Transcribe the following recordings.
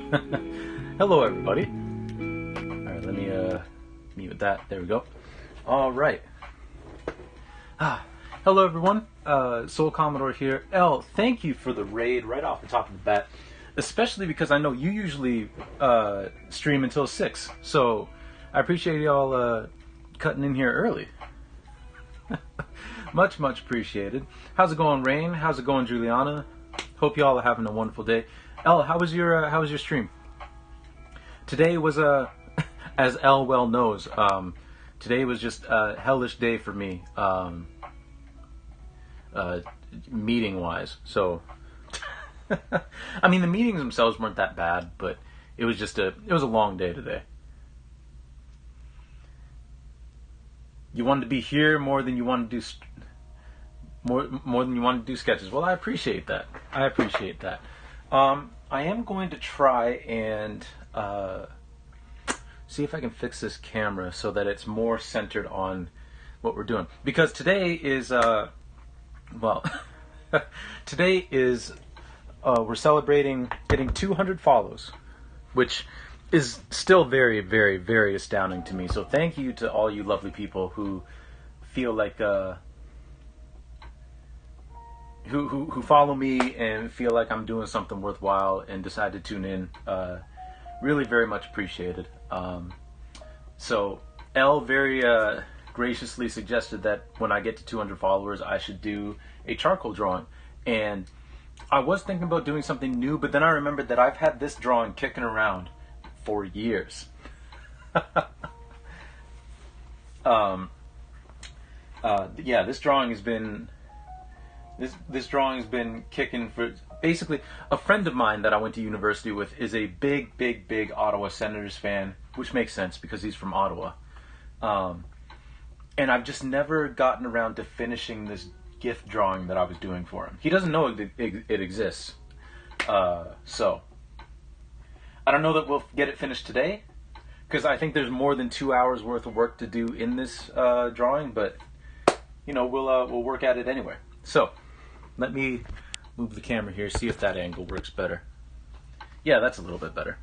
Hello, everybody. All right, let me mute that. There we go. All right. Hello, everyone. Soul Commodore here. L, thank you for the raid right off the top of the bat, especially because I know you usually stream until 6, so I appreciate y'all cutting in here early. Much appreciated. How's it going, Rain? How's it going, Juliana? Hope y'all are having a wonderful day. Elle, how was your stream? Today was as Elle well knows, today was just a hellish day for me, meeting wise. So, I mean, the meetings themselves weren't that bad, but it was a long day today. You wanted to be here more than you wanted to do more than you wanted to do sketches. Well, I appreciate that. I am going to try and see if I can fix this camera so that it's more centered on what we're doing. Because today is, today is, we're celebrating getting 200 follows, which is still very, very, very astounding to me. So thank you to all you lovely people who feel like, who follow me and feel like I'm doing something worthwhile and decide to tune in. Really very much appreciated. So Elle very graciously suggested that when I get to 200 followers I should do a charcoal drawing, and I was thinking about doing something new, but then I remembered that I've had this drawing kicking around for years. Yeah, this drawing has been This drawing's been kicking for basically. A friend of mine that I went to university with is a big Ottawa Senators fan, which makes sense because he's from Ottawa. And I've just never gotten around to finishing this gift drawing that I was doing for him. He doesn't know it exists. So I don't know that we'll get it finished today, because I think there's more than 2 hours worth of work to do in this drawing, but you know, we'll work at it anyway. So let me move the camera here, see if that angle works better. Yeah, that's a little bit better.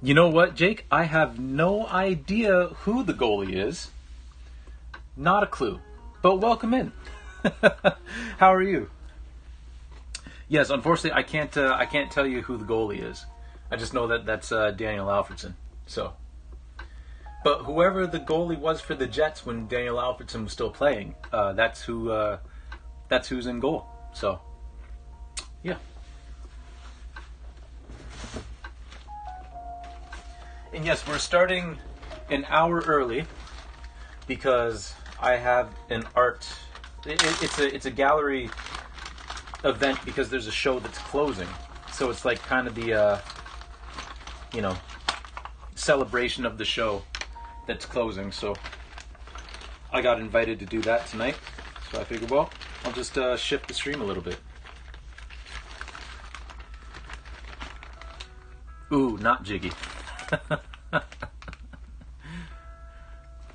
You know what, Jake? I have no idea who the goalie is. Not a clue. But welcome in. How are you? Yes, unfortunately, I can't tell you who the goalie is. I just know that that's Daniel Alfredson. So. But whoever the goalie was for the Jets when Daniel Alfredson was still playing, that's who's in goal. So, yeah. And yes, we're starting an hour early because I have an art. It's a gallery event because there's a show that's closing. So it's like kind of the celebration of the show that's closing, so I got invited to do that tonight. So I figured, well, I'll just shift the stream a little bit. Ooh, not jiggy.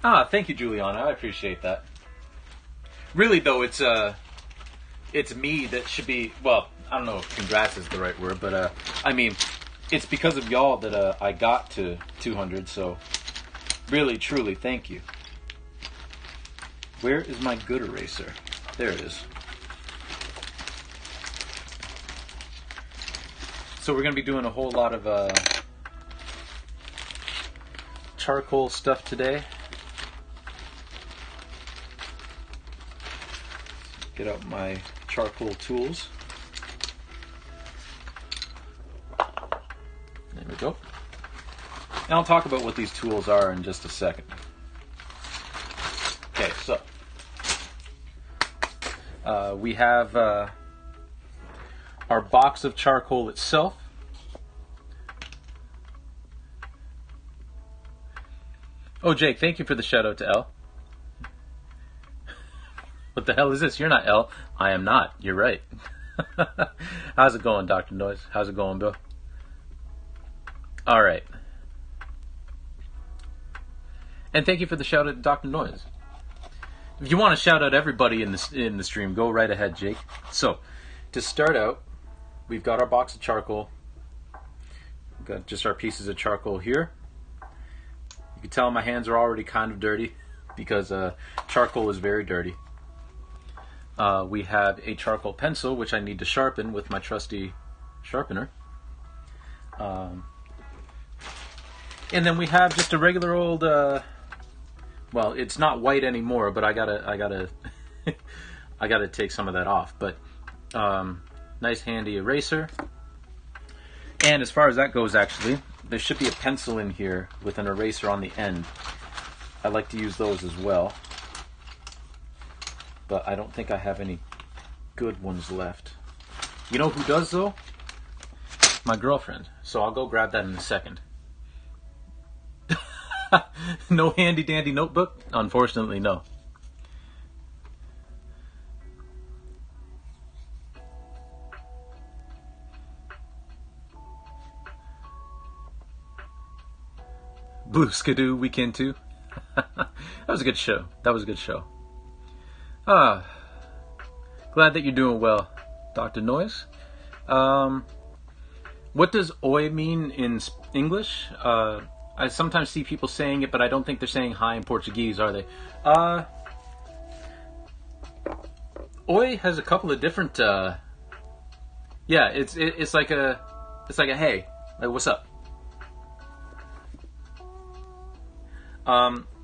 Thank you, Juliana. I appreciate that. Really, though, it's me that should be. Well, I don't know if congrats is the right word, but I mean, it's because of y'all that I got to 200. So. Really, truly, thank you. Where is my good eraser? There it is. So we're going to be doing a whole lot of charcoal stuff today. Get out my charcoal tools. There we go. And I'll talk about what these tools are in just a second. Okay, so we have our box of charcoal itself. Oh, Jake, thank you for the shout out to Elle. What the hell is this? You're not Elle. I am not. You're right. How's it going, Dr. Noise? How's it going, Bill? All right. And thank you for the shout out to Dr. Noise. If you want to shout out everybody in the stream, go right ahead, Jake. So, to start out, we've got our box of charcoal. We've got just our pieces of charcoal here. You can tell my hands are already kind of dirty because charcoal is very dirty. We have a charcoal pencil, which I need to sharpen with my trusty sharpener. And then we have just a regular old, well, it's not white anymore, but I gotta I gotta take some of that off. But nice handy eraser. And as far as that goes, actually, there should be a pencil in here with an eraser on the end. I like to use those as well. But I don't think I have any good ones left. You know who does, though? My girlfriend. So I'll go grab that in a second. No handy dandy notebook? Unfortunately, no. Blue Skidoo Weekend 2. That was a good show. That was a good show. Glad that you're doing well, Dr. Noyes. What does oi mean in English? I sometimes see people saying it, but I don't think they're saying hi in Portuguese, are they? Oi has a couple of different. Yeah, it's like a hey, like what's up.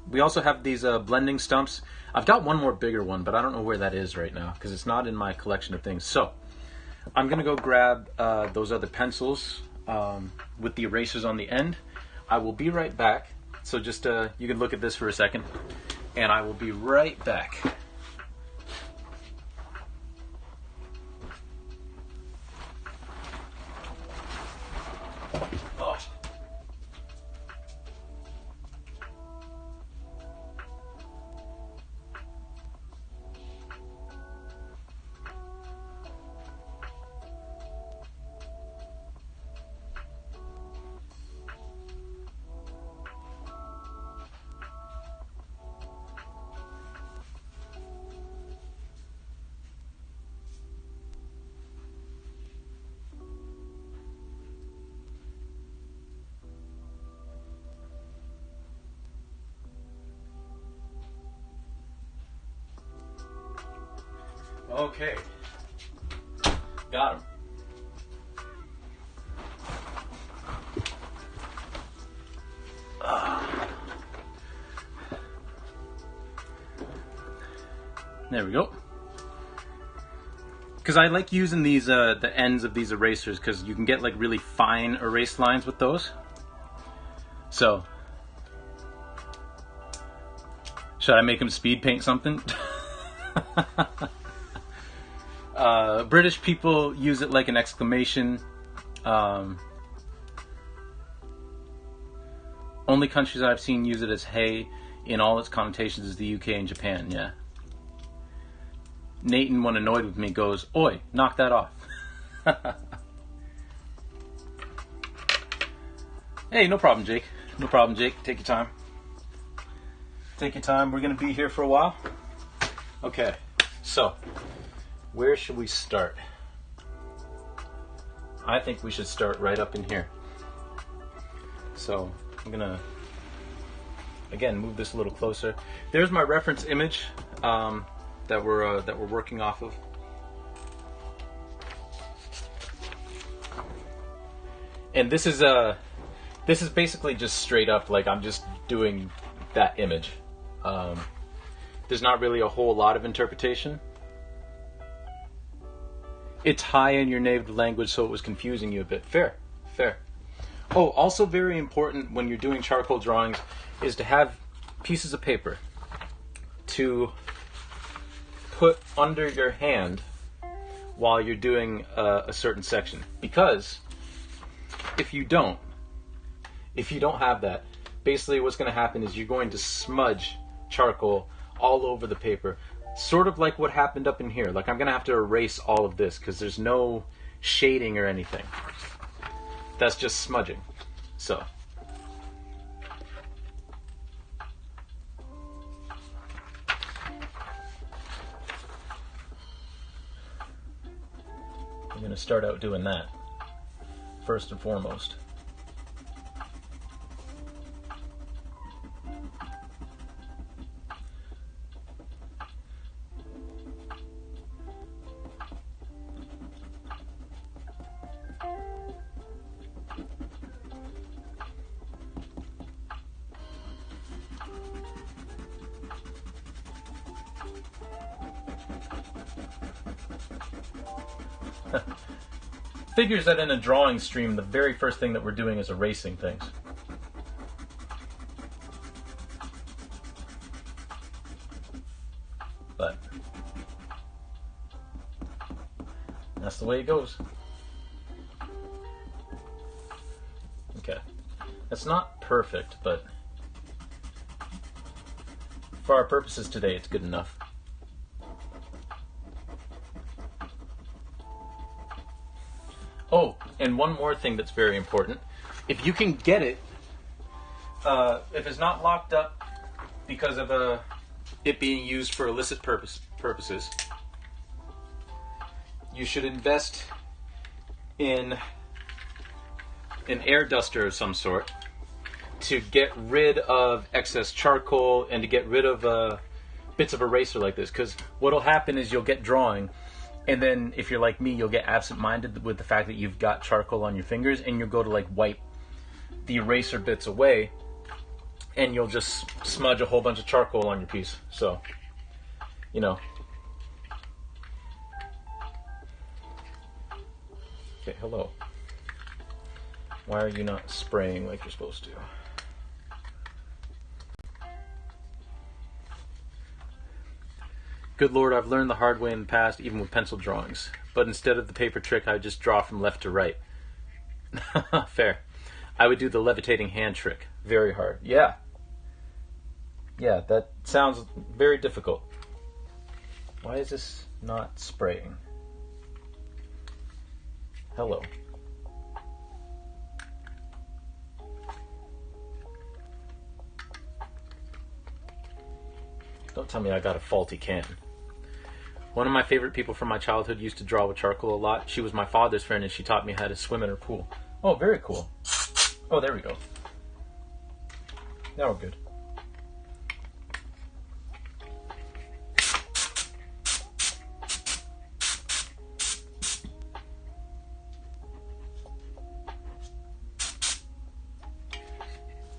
We also have these blending stumps. I've got one more bigger one, but I don't know where that is right now because it's not in my collection of things. So I'm going to go grab those other pencils with the erasers on the end. I will be right back. So just you can look at this for a second, and I will be right back. Okay, got him. There we go. Because I like using these the ends of these erasers because you can get like really fine erase lines with those. So, should I make him speed paint something? British people use it like an exclamation. Only countries I've seen use it as hey in all its connotations is the UK and Japan, yeah. Nathan, when annoyed with me, goes, oi, knock that off. Hey, no problem, Jake. No problem, Jake. Take your time. Take your time. We're going to be here for a while. Okay, so where should we start? I think we should start right up in here. So I'm gonna again move this a little closer. There's my reference image that we're working off of. And this is basically just straight up like I'm just doing that image. There's not really a whole lot of interpretation. It's high in your native language, so it was confusing you a bit. Fair, fair. Oh, also very important when you're doing charcoal drawings is to have pieces of paper to put under your hand while you're doing a certain section. Because if you don't have that, basically what's going to happen is you're going to smudge charcoal all over the paper. Sort of like what happened up in here. Like I'm going to have to erase all of this because there's no shading or anything. That's just smudging. So. I'm going to start out doing that first and foremost. Figures that in a drawing stream, the very first thing that we're doing is erasing things. But that's the way it goes. Okay. That's not perfect, but for our purposes today, it's good enough. Oh, and one more thing that's very important. If you can get it, if it's not locked up because of it being used for illicit purposes, you should invest in an air duster of some sort to get rid of excess charcoal and to get rid of bits of eraser like this. Because what'll happen is you'll get drawing, and then if you're like me, you'll get absent-minded with the fact that you've got charcoal on your fingers, and you'll go to like wipe the eraser bits away, and you'll just smudge a whole bunch of charcoal on your piece. So, you know. Okay, hello. Why are you not spraying like you're supposed to? Good Lord, I've learned the hard way in the past, even with pencil drawings. But instead of the paper trick, I just draw from left to right. Fair. I would do the levitating hand trick. Very hard. Yeah. Yeah, that sounds very difficult. Why is this not spraying? Hello. Don't tell me I got a faulty can. One of my favorite people from my childhood used to draw with charcoal a lot. She was my father's friend, and she taught me how to swim in her pool. Oh, very cool. Oh, there we go. Now we're good.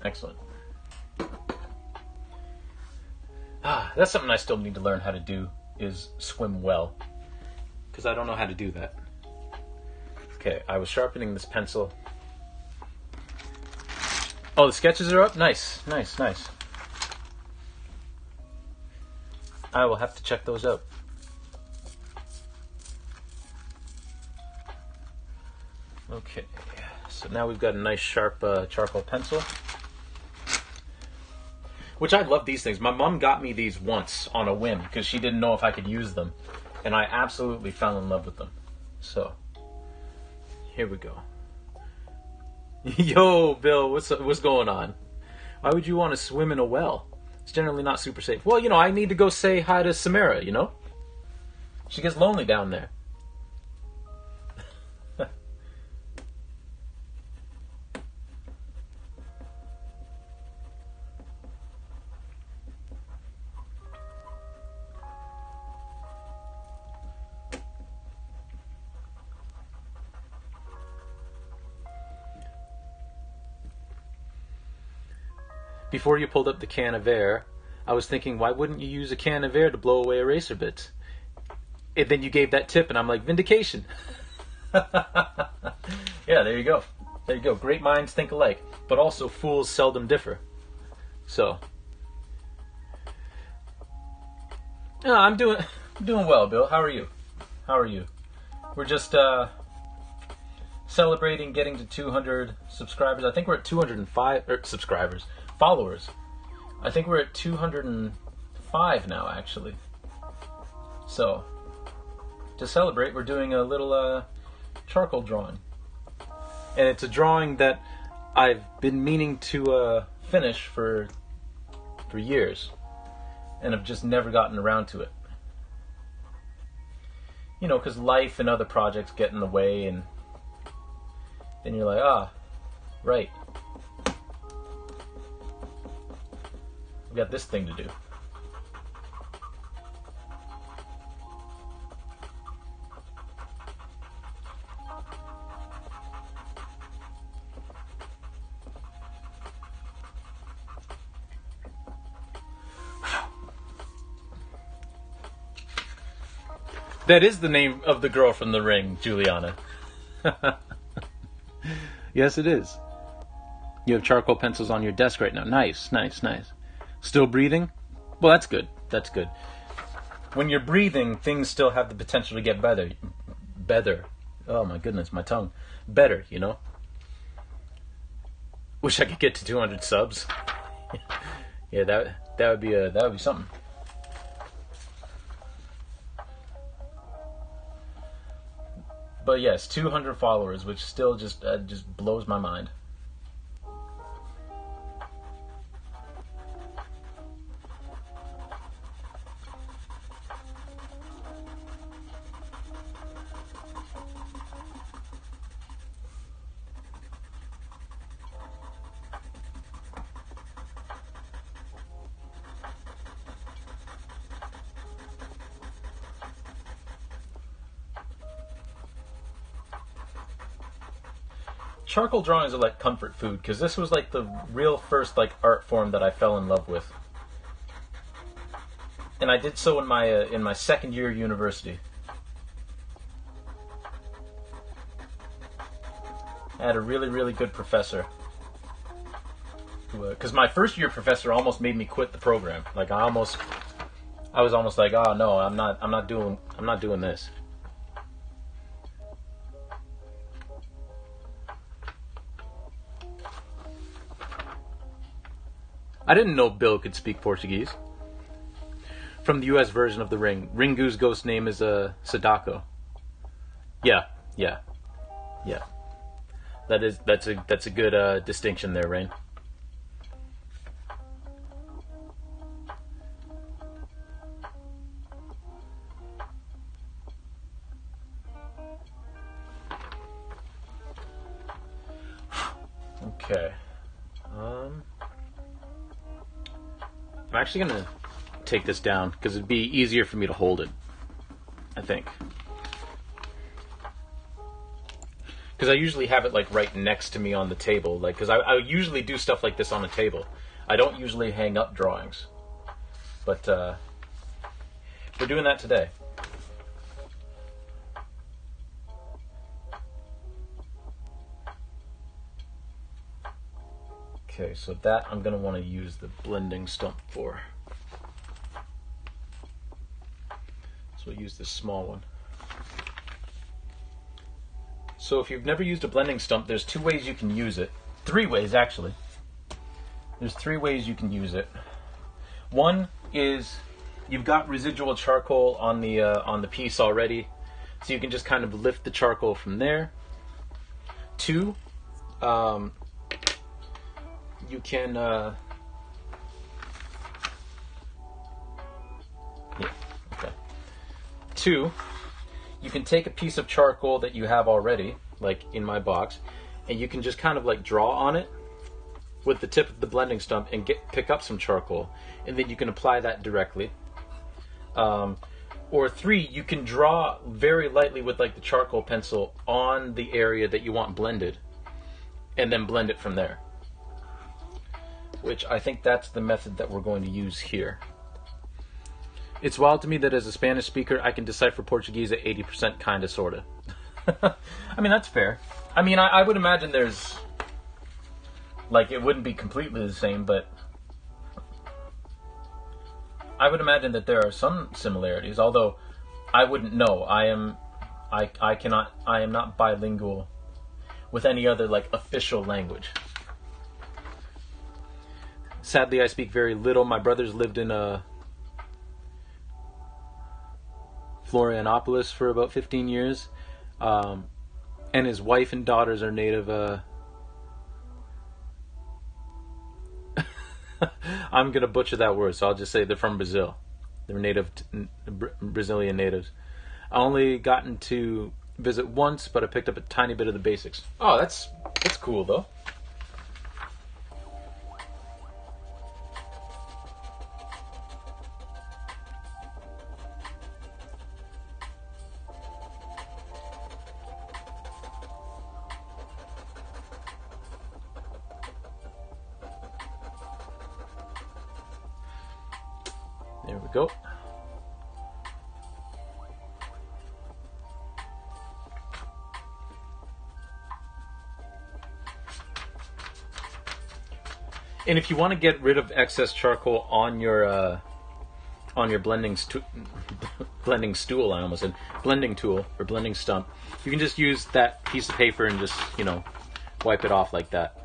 Excellent. That's something I still need to learn how to do, is swim well, because I don't know how to do that. Okay, I was sharpening this pencil. Oh, the sketches are up? Nice, nice, nice. I will have to check those out. Okay, so now we've got a nice sharp charcoal pencil. Which I love these things. My mom got me these once on a whim because she didn't know if I could use them. And I absolutely fell in love with them. So, here we go. Yo, Bill, what's going on? Why would you want to swim in a well? It's generally not super safe. Well, you know, I need to go say hi to Samara, you know? She gets lonely down there. Before you pulled up the can of air, I was thinking, why wouldn't you use a can of air to blow away eraser bits? And then you gave that tip, and I'm like, vindication. Yeah, there you go. There you go. Great minds think alike, but also fools seldom differ. So, yeah, I'm doing well, Bill. How are you? How are you? We're just celebrating getting to 200 subscribers. I think we're at 205 subscribers. Followers. I think we're at 205 now, actually. So, to celebrate, we're doing a little charcoal drawing. And it's a drawing that I've been meaning to finish for years. And I've just never gotten around to it. you know, because life and other projects get in the way, and then you're like, ah, right, we got this thing to do. That is the name of the girl from The Ring, Juliana. Yes, it is. You have charcoal pencils on your desk right now. Nice, nice, nice. Still breathing? Well, that's good. That's good. When you're breathing, things still have the potential to get better. Better. Oh my goodness, my tongue. Better, you know? Wish I could get to 200 subs. Yeah, that would be something. But yes, 200 followers, which still just blows my mind. Charcoal drawings are like comfort food, because this was like the real first like art form that I fell in love with, and I did so in my second year of university. I had a really good professor, because my first year professor almost made me quit the program. Like I was almost like, oh no, I'm not doing this. I didn't know Bill could speak Portuguese. From the U.S. version of The Ring, Ringu's ghost name is Sadako. Yeah. That's a good distinction there, Rain. Okay. I'm actually going to take this down because it'd be easier for me to hold it, I think. Because I usually have it like right next to me on the table, like because I usually do stuff like this on a table. I don't usually hang up drawings, but we're doing that today. Okay, so that I'm going to want to use the blending stump for. So I'll use this small one. So if you've never used a blending stump, there's 2 ways you can use it. 3 ways, actually. There's 3 ways you can use it. One is you've got residual charcoal on the piece already, so you can just kind of lift the charcoal from there. 2, you can yeah, okay. 2, you can take a piece of charcoal that you have already, like in my box, and you can just kind of like draw on it with the tip of the blending stump and pick up some charcoal, and then you can apply that directly. Or 3, you can draw very lightly with like the charcoal pencil on the area that you want blended, and then blend it from there. Which I think that's the method that we're going to use here. It's wild to me that as a Spanish speaker, I can decipher Portuguese at 80%, kinda, sorta. I mean, that's fair. I mean, I would imagine there's, like, it wouldn't be completely the same, but I would imagine that there are some similarities, although I wouldn't know. I am not bilingual with any other, like, official language. Sadly, I speak very little. My brothers lived in Florianopolis for about 15 years. And his wife and daughters are native... I'm going to butcher that word, so I'll just say they're from Brazil. They're native, Brazilian natives. I only gotten to visit once, but I picked up a tiny bit of the basics. Oh, that's cool though. There we go. And if you want to get rid of excess charcoal on your blending blending stool, I almost said blending tool or blending stump, you can just use that piece of paper and just, you know, wipe it off like that.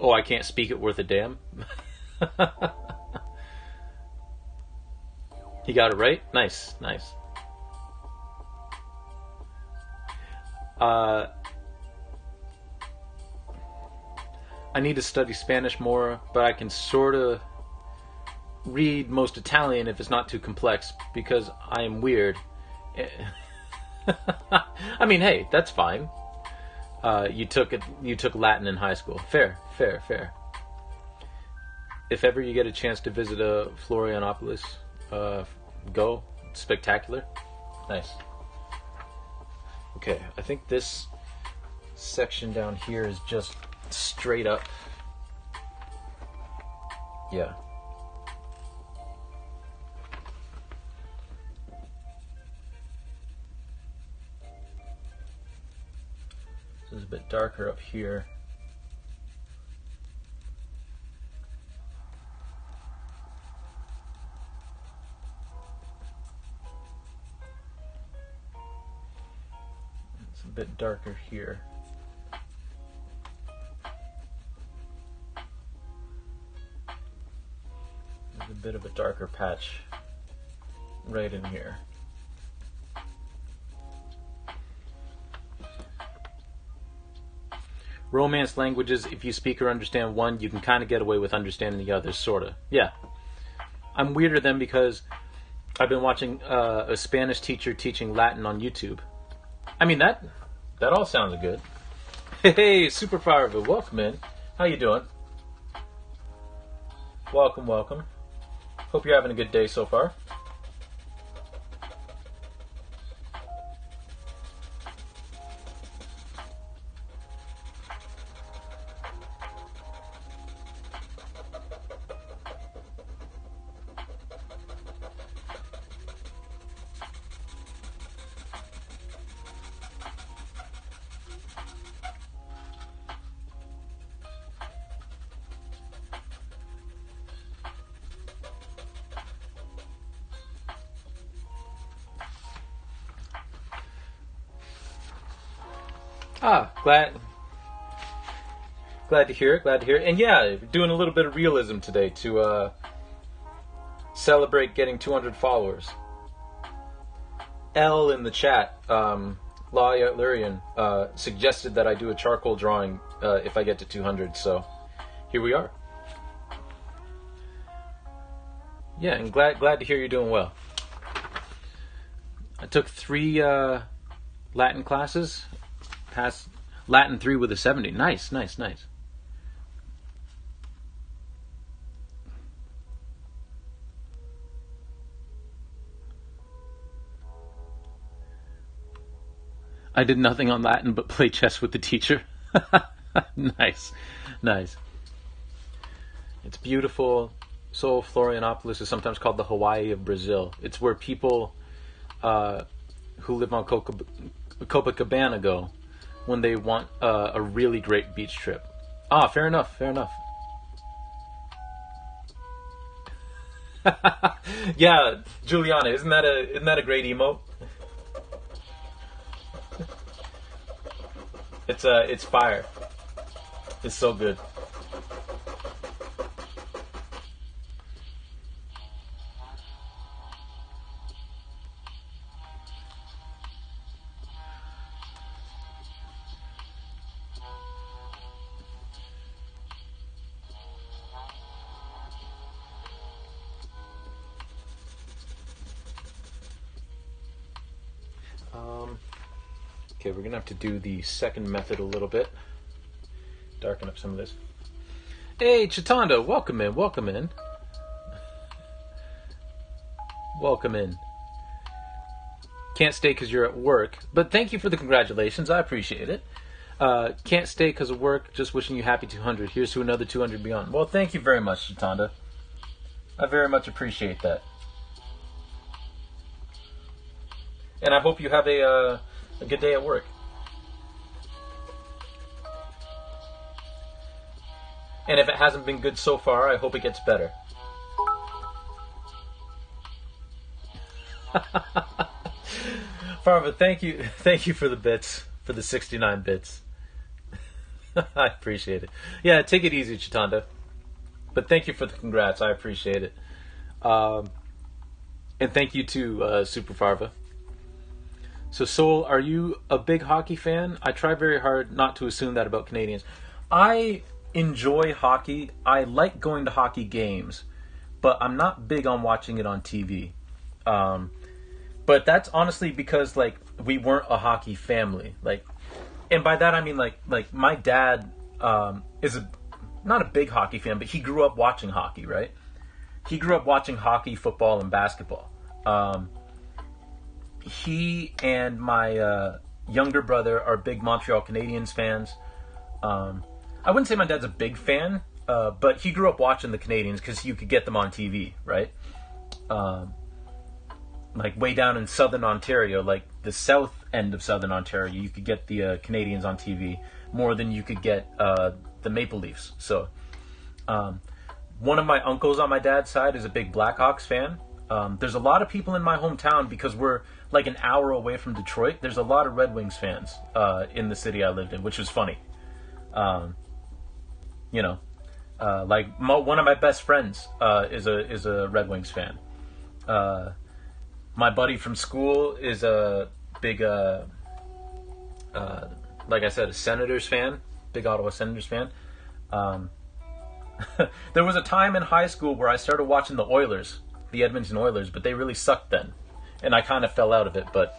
Oh, I can't speak it worth a damn. You got it right? Nice, nice. I need to study Spanish more, but I can sort of read most Italian if it's not too complex, because I am weird. I mean, hey, that's fine. You took Latin in high school. Fair. If ever you get a chance to visit Florianopolis, go. It's spectacular. Nice. Okay, I think this section down here is just straight up. Yeah. This is a bit darker up here. It's a bit darker here. There's a bit of a darker patch right in here. Romance languages, if you speak or understand one, you can kind of get away with understanding the others, sort of. Yeah. I'm weirder than because I've been watching a Spanish teacher teaching Latin on YouTube. I mean, that all sounds good. Hey, Super Fireville, welcome in. How you doing? Welcome. Hope you're having a good day so far. Glad to hear it. And yeah, doing a little bit of realism today to celebrate getting 200 followers. L in the chat, Laya Lurian, suggested that I do a charcoal drawing if I get to 200, so here we are. Yeah, and glad to hear you're doing well. I took 3 Latin classes, passed Latin 3 with a 70. Nice. I did nothing on Latin but play chess with the teacher. Nice. It's beautiful. So Florianopolis is sometimes called the Hawaii of Brazil. It's where people who live on Copacabana go when they want a really great beach trip. Ah, fair enough. Yeah, Juliana, isn't that a great emote? It's fire. It's so good. Okay, we're gonna have to do the second method a little bit. Darken up some of this. Hey, Chitanda, welcome in, welcome in. Welcome in. Can't stay because you're at work, but thank you for the congratulations. I appreciate it. Can't stay because of work. Just wishing you happy 200. Here's to another 200 beyond. Well, thank you very much, Chitanda. I very much appreciate that. And I hope you have a good day at work. And if it hasn't been good so far, I hope it gets better. Farva, thank you for the bits, for the 69 bits. I appreciate it. Yeah, take it easy, Chitanda. But thank you for the congrats. I appreciate it. And thank you to Super Farva. So, Soul, are you a big hockey fan? I try very hard not to assume that about Canadians. I enjoy hockey. I like going to hockey games, but I'm not big on watching it on TV. But that's honestly because like we weren't a hockey family. Like, and by that I mean like my dad is not a big hockey fan, but he grew up watching hockey, right? He grew up watching hockey, football, and basketball. He and my younger brother are big Montreal Canadiens fans. I wouldn't say my dad's a big fan, but he grew up watching the Canadiens because you could get them on TV, right? Like way down in southern Ontario, like the south end of southern Ontario, you could get the Canadiens on TV more than you could get the Maple Leafs. So one of my uncles on my dad's side is a big Blackhawks fan. There's a lot of people in my hometown because we're like an hour away from Detroit. There's a lot of Red Wings fans in the city I lived in, which was funny. Like one of my best friends is a Red Wings fan. My buddy from school is a big, like I said, a Senators fan, big Ottawa Senators fan. There was a time in high school where I started watching the Oilers, the Edmonton Oilers, but they really sucked then. And I kind of fell out of it, but...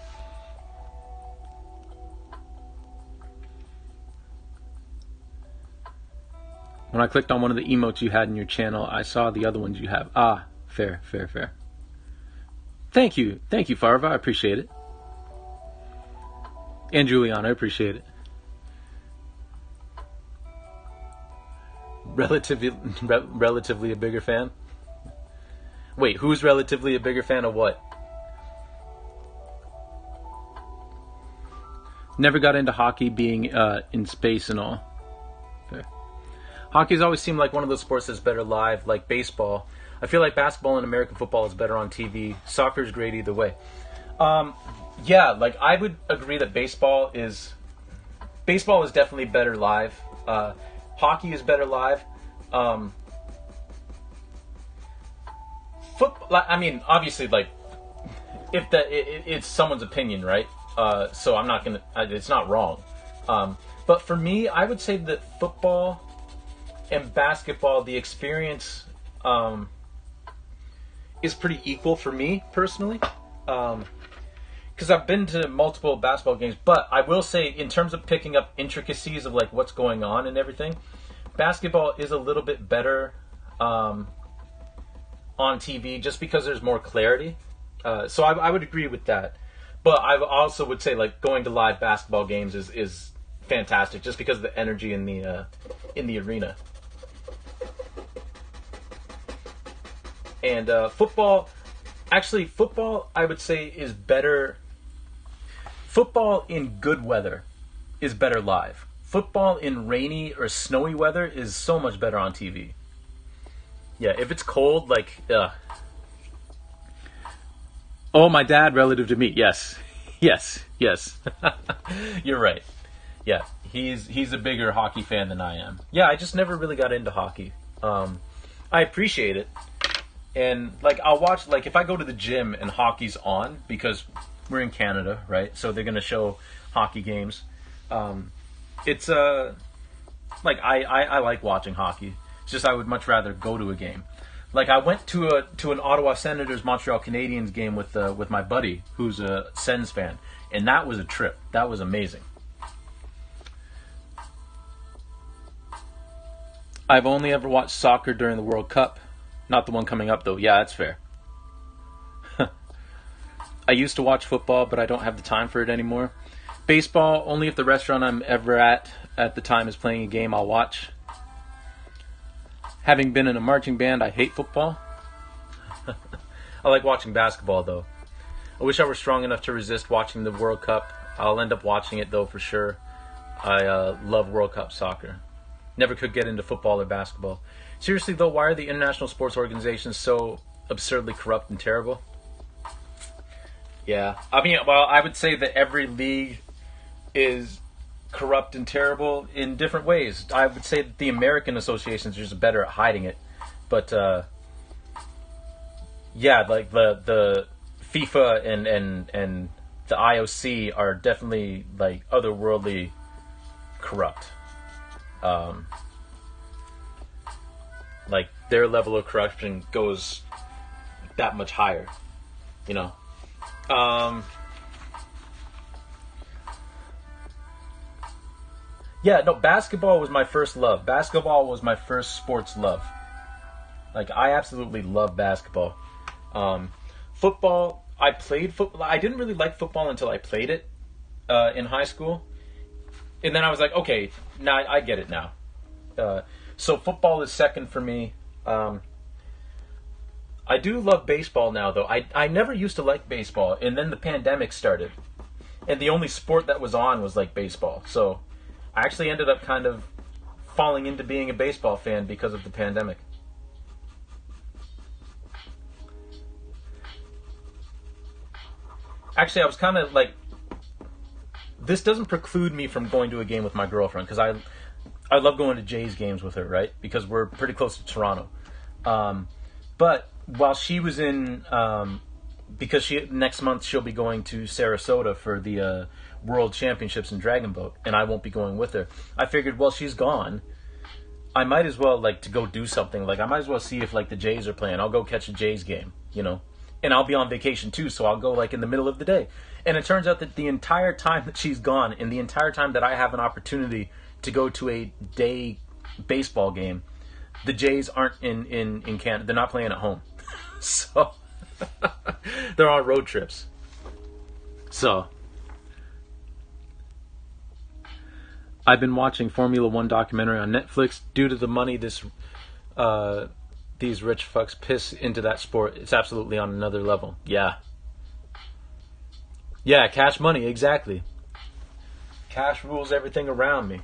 When I clicked on one of the emotes you had in your channel, I saw the other ones you have. Ah, fair. Thank you, Farva, I appreciate it. And Juliana, I appreciate it. Relatively a bigger fan? Wait, who's relatively a bigger fan of what? Never got into hockey being in space and all. Fair. Hockey's always seemed like one of those sports that's better live, like baseball. I feel like basketball and American football is better on TV. Soccer's great either way. Yeah, like I would agree that baseball is definitely better live. Hockey is better live. Football, I mean, obviously, like, if it's someone's opinion, right? So I'm not it's not wrong. But for me, I would say that football and basketball, the experience is pretty equal for me personally. Because I've been to multiple basketball games, but I will say, in terms of picking up intricacies of like what's going on and everything, basketball is a little bit better on TV just because there's more clarity. So I would agree with that. But I also would say like going to live basketball games is fantastic just because of the energy in the arena. And football, I would say is better. Football in good weather is better live. Football in rainy or snowy weather is so much better on TV. Yeah, if it's cold, like, oh, my dad relative to me. Yes. You're right. Yeah, he's a bigger hockey fan than I am. Yeah, I just never really got into hockey. I appreciate it. And, like, I'll watch, like, if I go to the gym and hockey's on, because we're in Canada, right? So they're going to show hockey games. It's, like, I like watching hockey. It's just I would much rather go to a game. Like I went to an Ottawa Senators Montreal Canadiens game with my buddy who's a Sens fan, and that was a trip. That was amazing. I've only ever watched soccer during the World Cup, not the one coming up though. Yeah, that's fair. I used to watch football, but I don't have the time for it anymore. Baseball, only if the restaurant I'm ever at the time is playing a game, I'll watch. Having been in a marching band, I hate football. I like watching basketball, though. I wish I were strong enough to resist watching the World Cup. I'll end up watching it, though, for sure. I love World Cup soccer. Never could get into football or basketball. Seriously, though, why are the international sports organizations so absurdly corrupt and terrible? Yeah. I mean, well, I would say that every league is corrupt and terrible in different ways. I would say that the American associations are just better at hiding it. But, yeah, like the FIFA and the IOC are definitely, like, otherworldly corrupt. Like, their level of corruption goes that much higher, you know? Yeah, no, basketball was my first love. Basketball was my first sports love. Like, I absolutely love basketball. Football, I played football. I didn't really like football until I played it in high school. And then I was like, okay, now I get it now. So football is second for me. I do love baseball now, though. I never used to like baseball, and then the pandemic started. And the only sport that was on was, like, baseball. So I actually ended up kind of falling into being a baseball fan because of the pandemic. Actually, I was kind of like, this doesn't preclude me from going to a game with my girlfriend, because I love going to Jays games with her, right? Because we're pretty close to Toronto. But while she was in, because next month she'll be going to Sarasota for the World Championships in Dragon Boat, and I won't be going with her. I figured, well, she's gone. I might as well, like, to go do something. Like, I might as well see if, like, the Jays are playing. I'll go catch a Jays game, you know? And I'll be on vacation, too, so I'll go, like, in the middle of the day. And it turns out that the entire time that she's gone, and the entire time that I have an opportunity to go to a day baseball game, the Jays aren't in Canada. They're not playing at home. So, they're on road trips. So, I've been watching Formula One documentary on Netflix. Due to the money these rich fucks piss into that sport, it's absolutely on another level. Yeah. Yeah, cash money, exactly. Cash rules everything around me.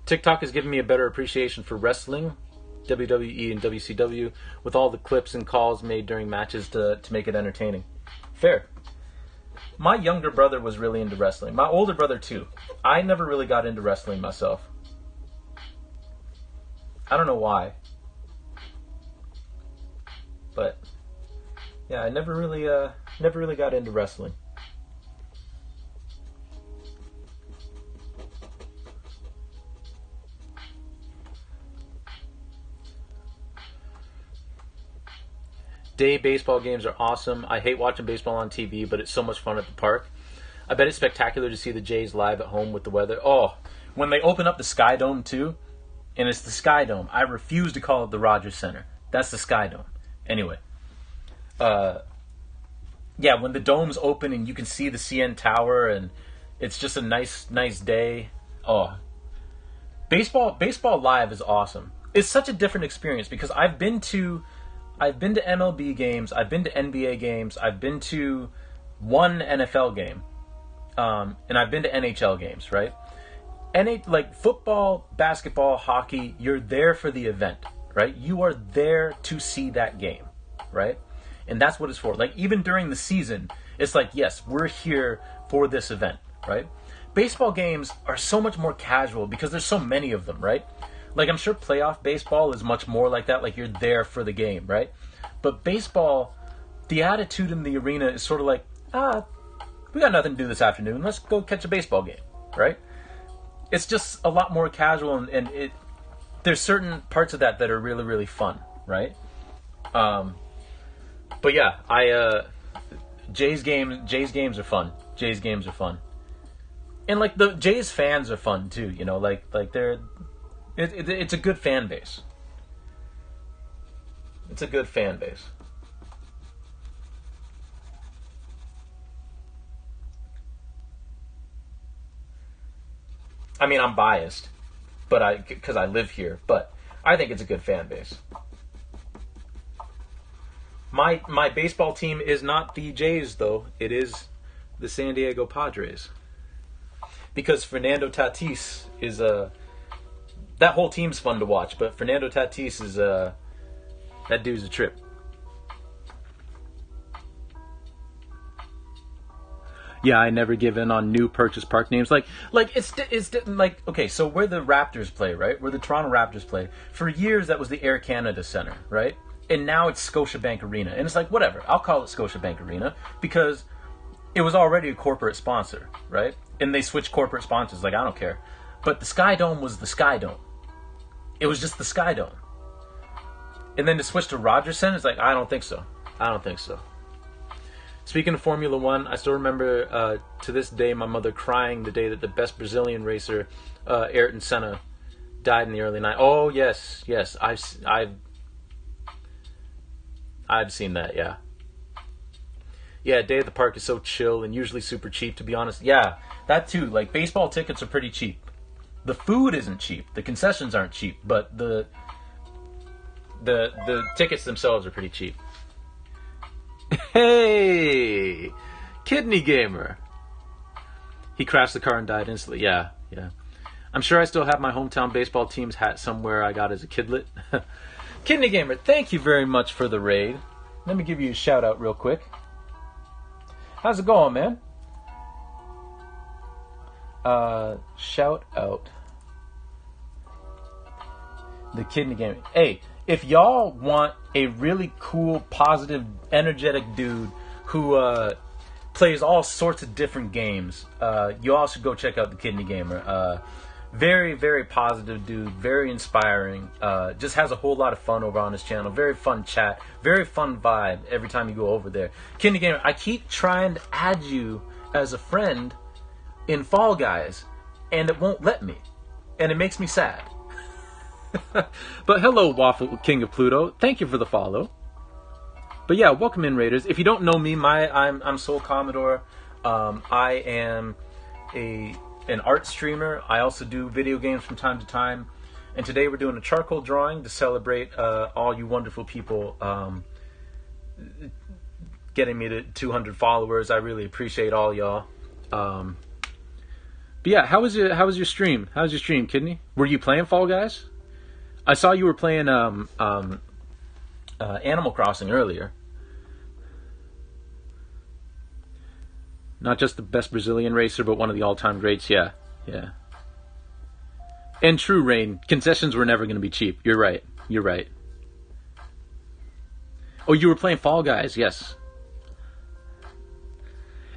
TikTok has given me a better appreciation for wrestling, WWE and WCW, with all the clips and calls made during matches to make it entertaining. Fair. My younger brother was really into wrestling. My older brother, too. I never really got into wrestling myself. I don't know why. But, yeah, I never really got into wrestling. Day baseball games are awesome. I hate watching baseball on TV, but it's so much fun at the park. I bet it's spectacular to see the Jays live at home with the weather. Oh, when they open up the Sky Dome, too, and it's the Sky Dome. I refuse to call it the Rogers Center. That's the Sky Dome. Anyway. Yeah, when the dome's open and you can see the CN Tower and it's just a nice day. Oh. Baseball live is awesome. It's such a different experience because I've been to MLB games, I've been to NBA games, I've been to one NFL game, and I've been to NHL games, right? Like football, basketball, hockey, you're there for the event, right? You are there to see that game, right? And that's what it's for. Like, even during the season, it's like, yes, we're here for this event, right? Baseball games are so much more casual because there's so many of them, right? Like, I'm sure playoff baseball is much more like that. Like, you're there for the game, right? But baseball, the attitude in the arena is sort of like, we got nothing to do this afternoon. Let's go catch a baseball game, right? It's just a lot more casual, and there's certain parts of that are really, really fun, right? But yeah, Jays games are fun. Jays games are fun, and like the Jays fans are fun too. You know, like it's a good fan base. It's a good fan base. I mean, I'm biased, but because I live here, but I think it's a good fan base. My baseball team is not the Jays though. It is the San Diego Padres. Because Fernando Tatis is that whole team's fun to watch, but Fernando Tatis is that dude's a trip. Yeah, I never give in on new purchase park names. Like it's like, okay, so where the Raptors play, right? Where the Toronto Raptors play. For years, that was the Air Canada Center, right? And now it's Scotiabank Arena, and it's like, whatever. I'll call it Scotiabank Arena because it was already a corporate sponsor, right? And they switched corporate sponsors. Like, I don't care. But the Sky Dome was the Sky Dome. It was just the Sky Dome. And then to switch to Rogers Center, it's like, I don't think so. I don't think so. Speaking of Formula One, I still remember to this day my mother crying the day that the best Brazilian racer, Ayrton Senna, died in the early 90s. Oh yes, I've seen that. Yeah, yeah. Day at the Park is so chill and usually super cheap. To be honest, yeah, that too. Like baseball tickets are pretty cheap. The food isn't cheap. The concessions aren't cheap, but the tickets themselves are pretty cheap. Hey, Kidney Gamer. He crashed the car and died instantly. Yeah, yeah. I'm sure I still have my hometown baseball team's hat somewhere I got as a kidlet. Kidney Gamer, thank you very much for the raid. Let me give you a shout out real quick. How's it going, man? Shout out. The Kidney Gamer. Hey, if y'all want a really cool, positive, energetic dude who plays all sorts of different games, you all should go check out the Kidney Gamer. Very, very positive dude, very inspiring. Just has a whole lot of fun over on his channel. Very fun chat, very fun vibe every time you go over there. Kidney Gamer, I keep trying to add you as a friend in Fall Guys, and it won't let me, and it makes me sad. But hello, Waffle King of Pluto. Thank you for the follow. But yeah, welcome in, Raiders. If you don't know me, I'm Soul Commodore. I am an art streamer. I also do video games from time to time. And today we're doing a charcoal drawing to celebrate all you wonderful people getting me to 200 followers. I really appreciate all y'all. But yeah, how was your stream? How was your stream, Kidney? Were you playing Fall Guys? I saw you were playing Animal Crossing earlier. Not just the best Brazilian racer, but one of the all-time greats. Yeah, yeah. And true, Rain. Concessions were never going to be cheap. You're right. You're right. Oh, you were playing Fall Guys. Yes.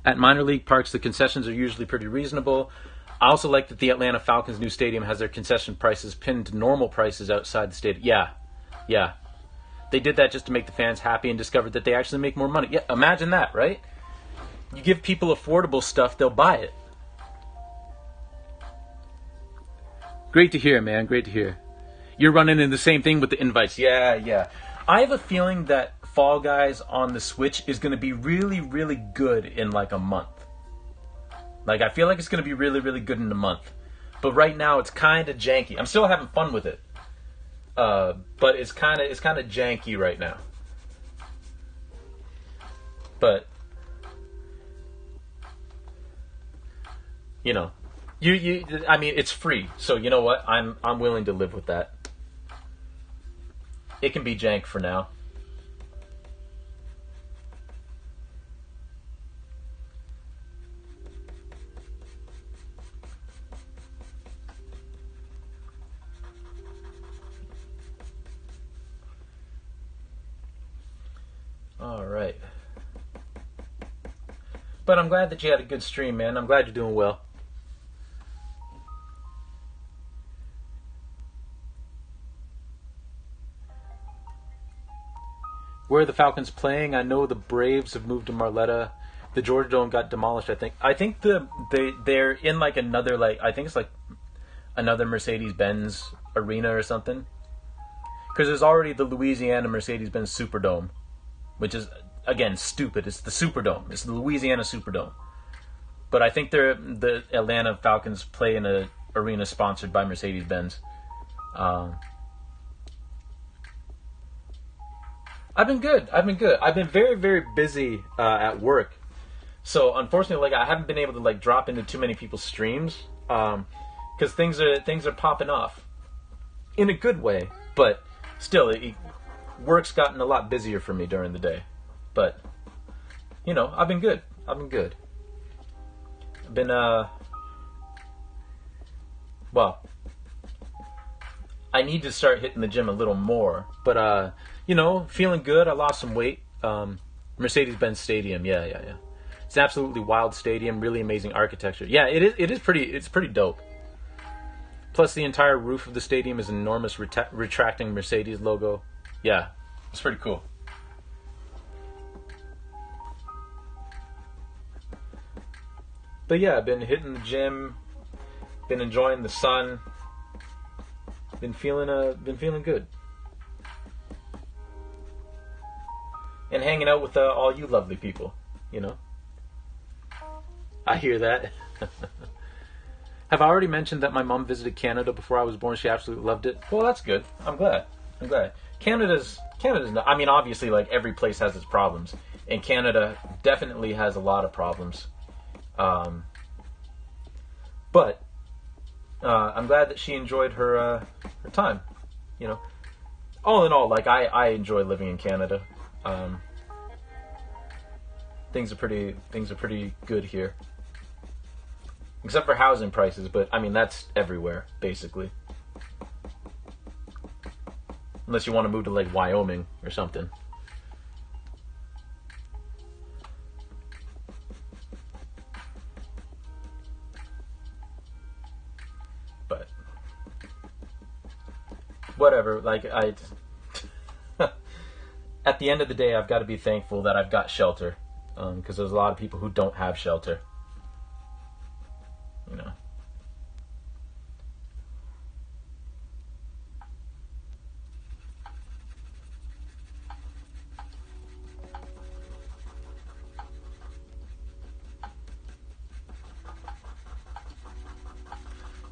At minor league parks, the concessions are usually pretty reasonable. I also like that the Atlanta Falcons' new stadium has their concession prices pinned to normal prices outside the stadium. Yeah, yeah. They did that just to make the fans happy and discovered that they actually make more money. Yeah, imagine that, right? You give people affordable stuff, they'll buy it. Great to hear, man. Great to hear. You're running into the same thing with the invites. Yeah, yeah. I have a feeling that Fall Guys on the Switch is going to be really, really good in like a month. Like, I feel like it's going to be really, really good in a month. But right now, it's kind of janky. I'm still having fun with it. But it's kind of janky right now. But, you know, I mean, it's free. So, you know what? I'm willing to live with that. It can be jank for now. All right. But I'm glad that you had a good stream, man. I'm glad you're doing well. Where are the Falcons playing? I know the Braves have moved to Marletta. The Georgia Dome got demolished, I think. I think they're in like another, like, I think it's like another Mercedes-Benz arena or something. Because there's already the Louisiana Mercedes-Benz Superdome, which is, again, stupid. It's the Superdome. It's the Louisiana Superdome. But I think the Atlanta Falcons play in an arena sponsored by Mercedes-Benz. I've been good. I've been very, very busy at work. So unfortunately, like, I haven't been able to like drop into too many people's streams because things are popping off in a good way. But still, work's gotten a lot busier for me during the day. But you know, I've been good. I've been well, I need to start hitting the gym a little more. But you know, feeling good. I lost some weight. Mercedes-Benz Stadium. Yeah. It's an absolutely wild stadium, really amazing architecture. Yeah, it's pretty dope. Plus the entire roof of the stadium is an enormous retracting Mercedes logo. Yeah, it's pretty cool. But yeah, I've been hitting the gym, been enjoying the sun, been feeling good. And hanging out with all you lovely people, you know. I hear that. Have I already mentioned that my mom visited Canada before I was born? She absolutely loved it. Well, that's good. I'm glad. Canada's not, I mean, obviously, like, every place has its problems. And Canada definitely has a lot of problems. But I'm glad that she enjoyed her time. You know, all in all, like, I enjoy living in Canada. Things are pretty good here. Except for housing prices, but I mean, that's everywhere, basically. Unless you want to move to like Wyoming or something. But whatever, like at the end of the day, I've got to be thankful that I've got shelter. Because there's a lot of people who don't have shelter. You know.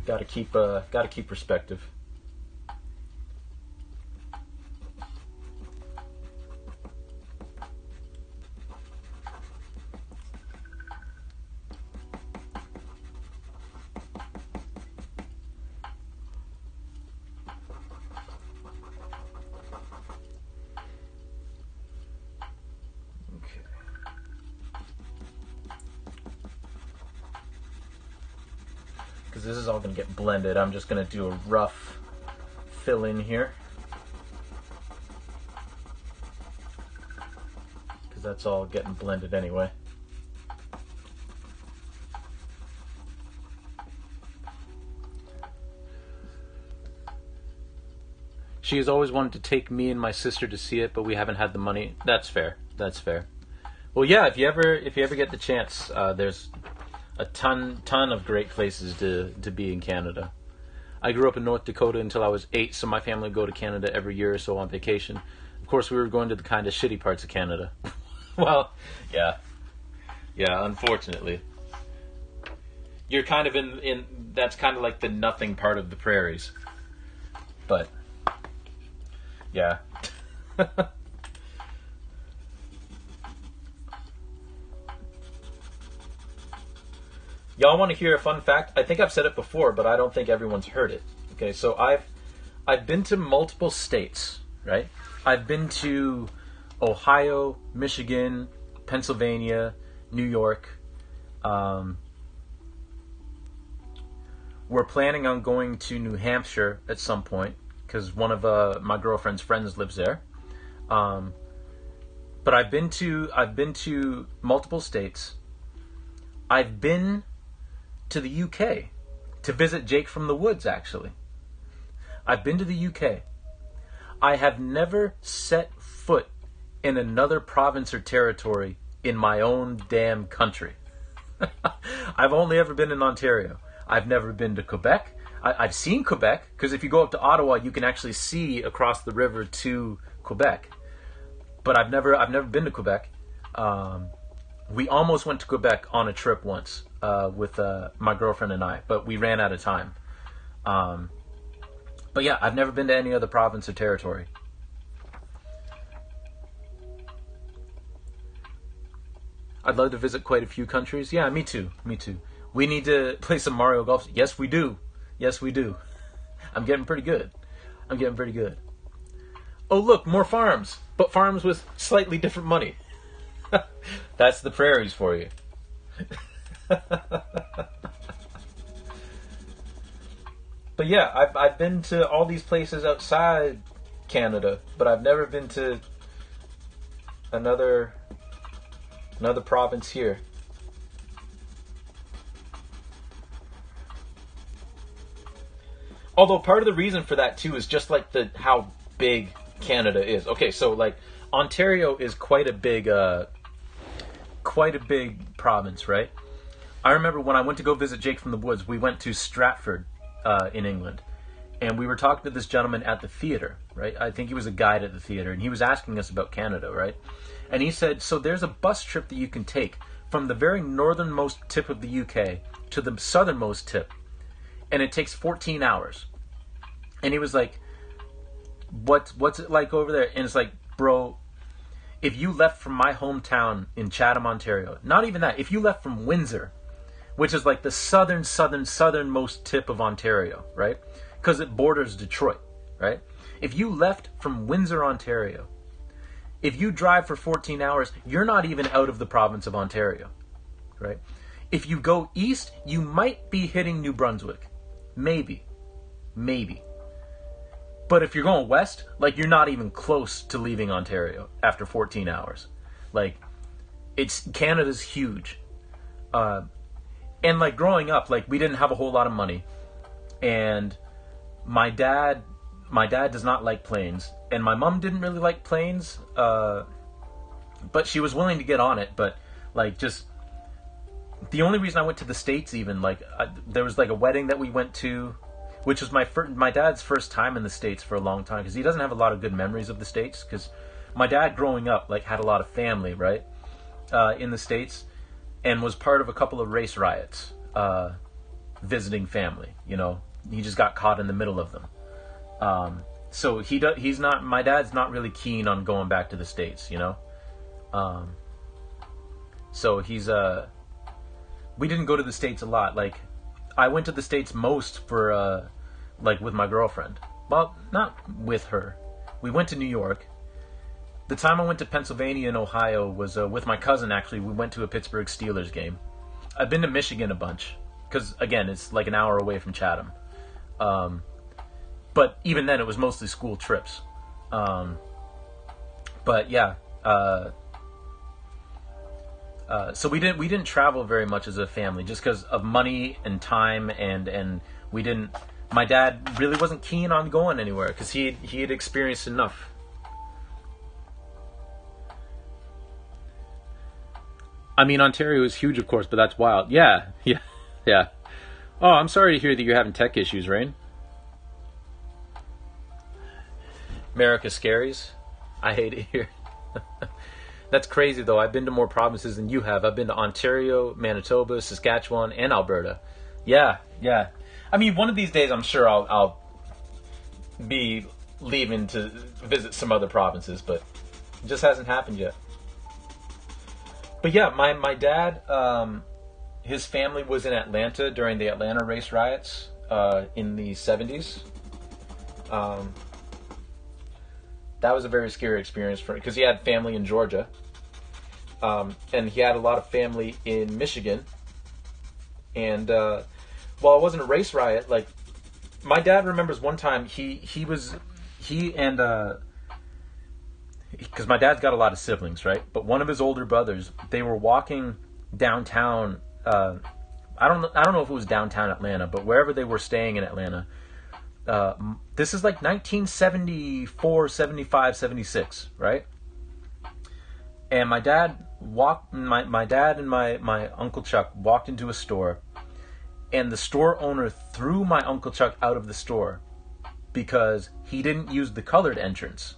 Got to keep perspective. Because this is all going to get blended. I'm just going to do a rough fill in here. Because that's all getting blended anyway. She has always wanted to take me and my sister to see it, but we haven't had the money. That's fair. Well, yeah, if you ever get the chance, there's a ton of great places to be in Canada. I grew up in North Dakota until I was 8, so my family would go to Canada every year or so on vacation. Of course, we were going to the kind of shitty parts of Canada. Well, yeah, unfortunately. You're kind of in that's kind of like the nothing part of the prairies. But, yeah. Y'all want to hear a fun fact? I think I've said it before, but I don't think everyone's heard it. Okay, so I've been to multiple states, right? I've been to Ohio, Michigan, Pennsylvania, New York. We're planning on going to New Hampshire at some point because one of my girlfriend's friends lives there. But I've been to multiple states. I've been to the UK to visit Jake from the Woods, actually. I've been to the UK. I have never set foot in another province or territory in my own damn country. I've only ever been in Ontario. I've never been to Quebec. I've seen Quebec, because if you go up to Ottawa, you can actually see across the river to Quebec. But I've never been to Quebec. We almost went to Quebec on a trip once with my girlfriend and I, but we ran out of time. But yeah, I've never been to any other province or territory. I'd love to visit quite a few countries. Yeah, me too. Me too. We need to play some Mario Golf. Yes, we do. Yes, we do. I'm getting pretty good. I'm getting pretty good. Oh, look, more farms. But farms with slightly different money. That's the prairies for you. But yeah, I've been to all these places outside Canada, but I've never been to another province here. Although part of the reason for that too is just like how big Canada is. Okay, so like Ontario is quite a big province, right? I remember when I went to go visit Jake from the Woods, we went to Stratford in England, and we were talking to this gentleman at the theater, right? I think he was a guide at the theater, and he was asking us about Canada, right? And he said, so there's a bus trip that you can take from the very northernmost tip of the UK to the southernmost tip, and it takes 14 hours. And he was like, what's it like over there? And it's like, bro, if you left from my hometown in Chatham, Ontario, not even that, if you left from Windsor, which is like the southernmost tip of Ontario, right? Because it borders Detroit, right? If you left from Windsor, Ontario, if you drive for 14 hours, you're not even out of the province of Ontario, right? If you go east, you might be hitting New Brunswick. Maybe. But if you're going west, like you're not even close to leaving Ontario after 14 hours. Like, Canada's huge. And like growing up, like we didn't have a whole lot of money. And my dad does not like planes. And my mom didn't really like planes. But she was willing to get on it. But like just, the only reason I went to the States even, like there was like a wedding that we went to, which was my dad's first time in the States for a long time, because he doesn't have a lot of good memories of the States, because my dad growing up like had a lot of family, right, in the States, and was part of a couple of race riots, visiting family. You know, he just got caught in the middle of them. So my dad's not really keen on going back to the States, you know. So we didn't go to the States a lot. Like, I went to the States most for, like, with my girlfriend. Well, not with her. We went to New York. The time I went to Pennsylvania and Ohio was with my cousin, actually. We went to a Pittsburgh Steelers game. I've been to Michigan a bunch, because, again, it's like an hour away from Chatham. But even then, it was mostly school trips. But, yeah. So we didn't travel very much as a family, just because of money and time, and we didn't. My dad really wasn't keen on going anywhere because he had experienced enough. I mean, Ontario is huge, of course, but that's wild. Yeah. Oh, I'm sorry to hear that you're having tech issues, Rain. America scaries. I hate it here. That's crazy, though. I've been to more provinces than you have. I've been to Ontario, Manitoba, Saskatchewan, and Alberta. Yeah. I mean, one of these days, I'm sure I'll be leaving to visit some other provinces, but it just hasn't happened yet. But yeah, my dad, his family was in Atlanta during the Atlanta race riots in the 70s. That was a very scary experience for him, because he had family in Georgia, and he had a lot of family in Michigan. And while it wasn't a race riot, like, my dad remembers one time because my dad's got a lot of siblings, right? But one of his older brothers, they were walking downtown. I don't know if it was downtown Atlanta, but wherever they were staying in Atlanta. This is like 1974, 75, 76, right? And my dad my dad and my Uncle Chuck walked into a store, and the store owner threw my Uncle Chuck out of the store because he didn't use the colored entrance.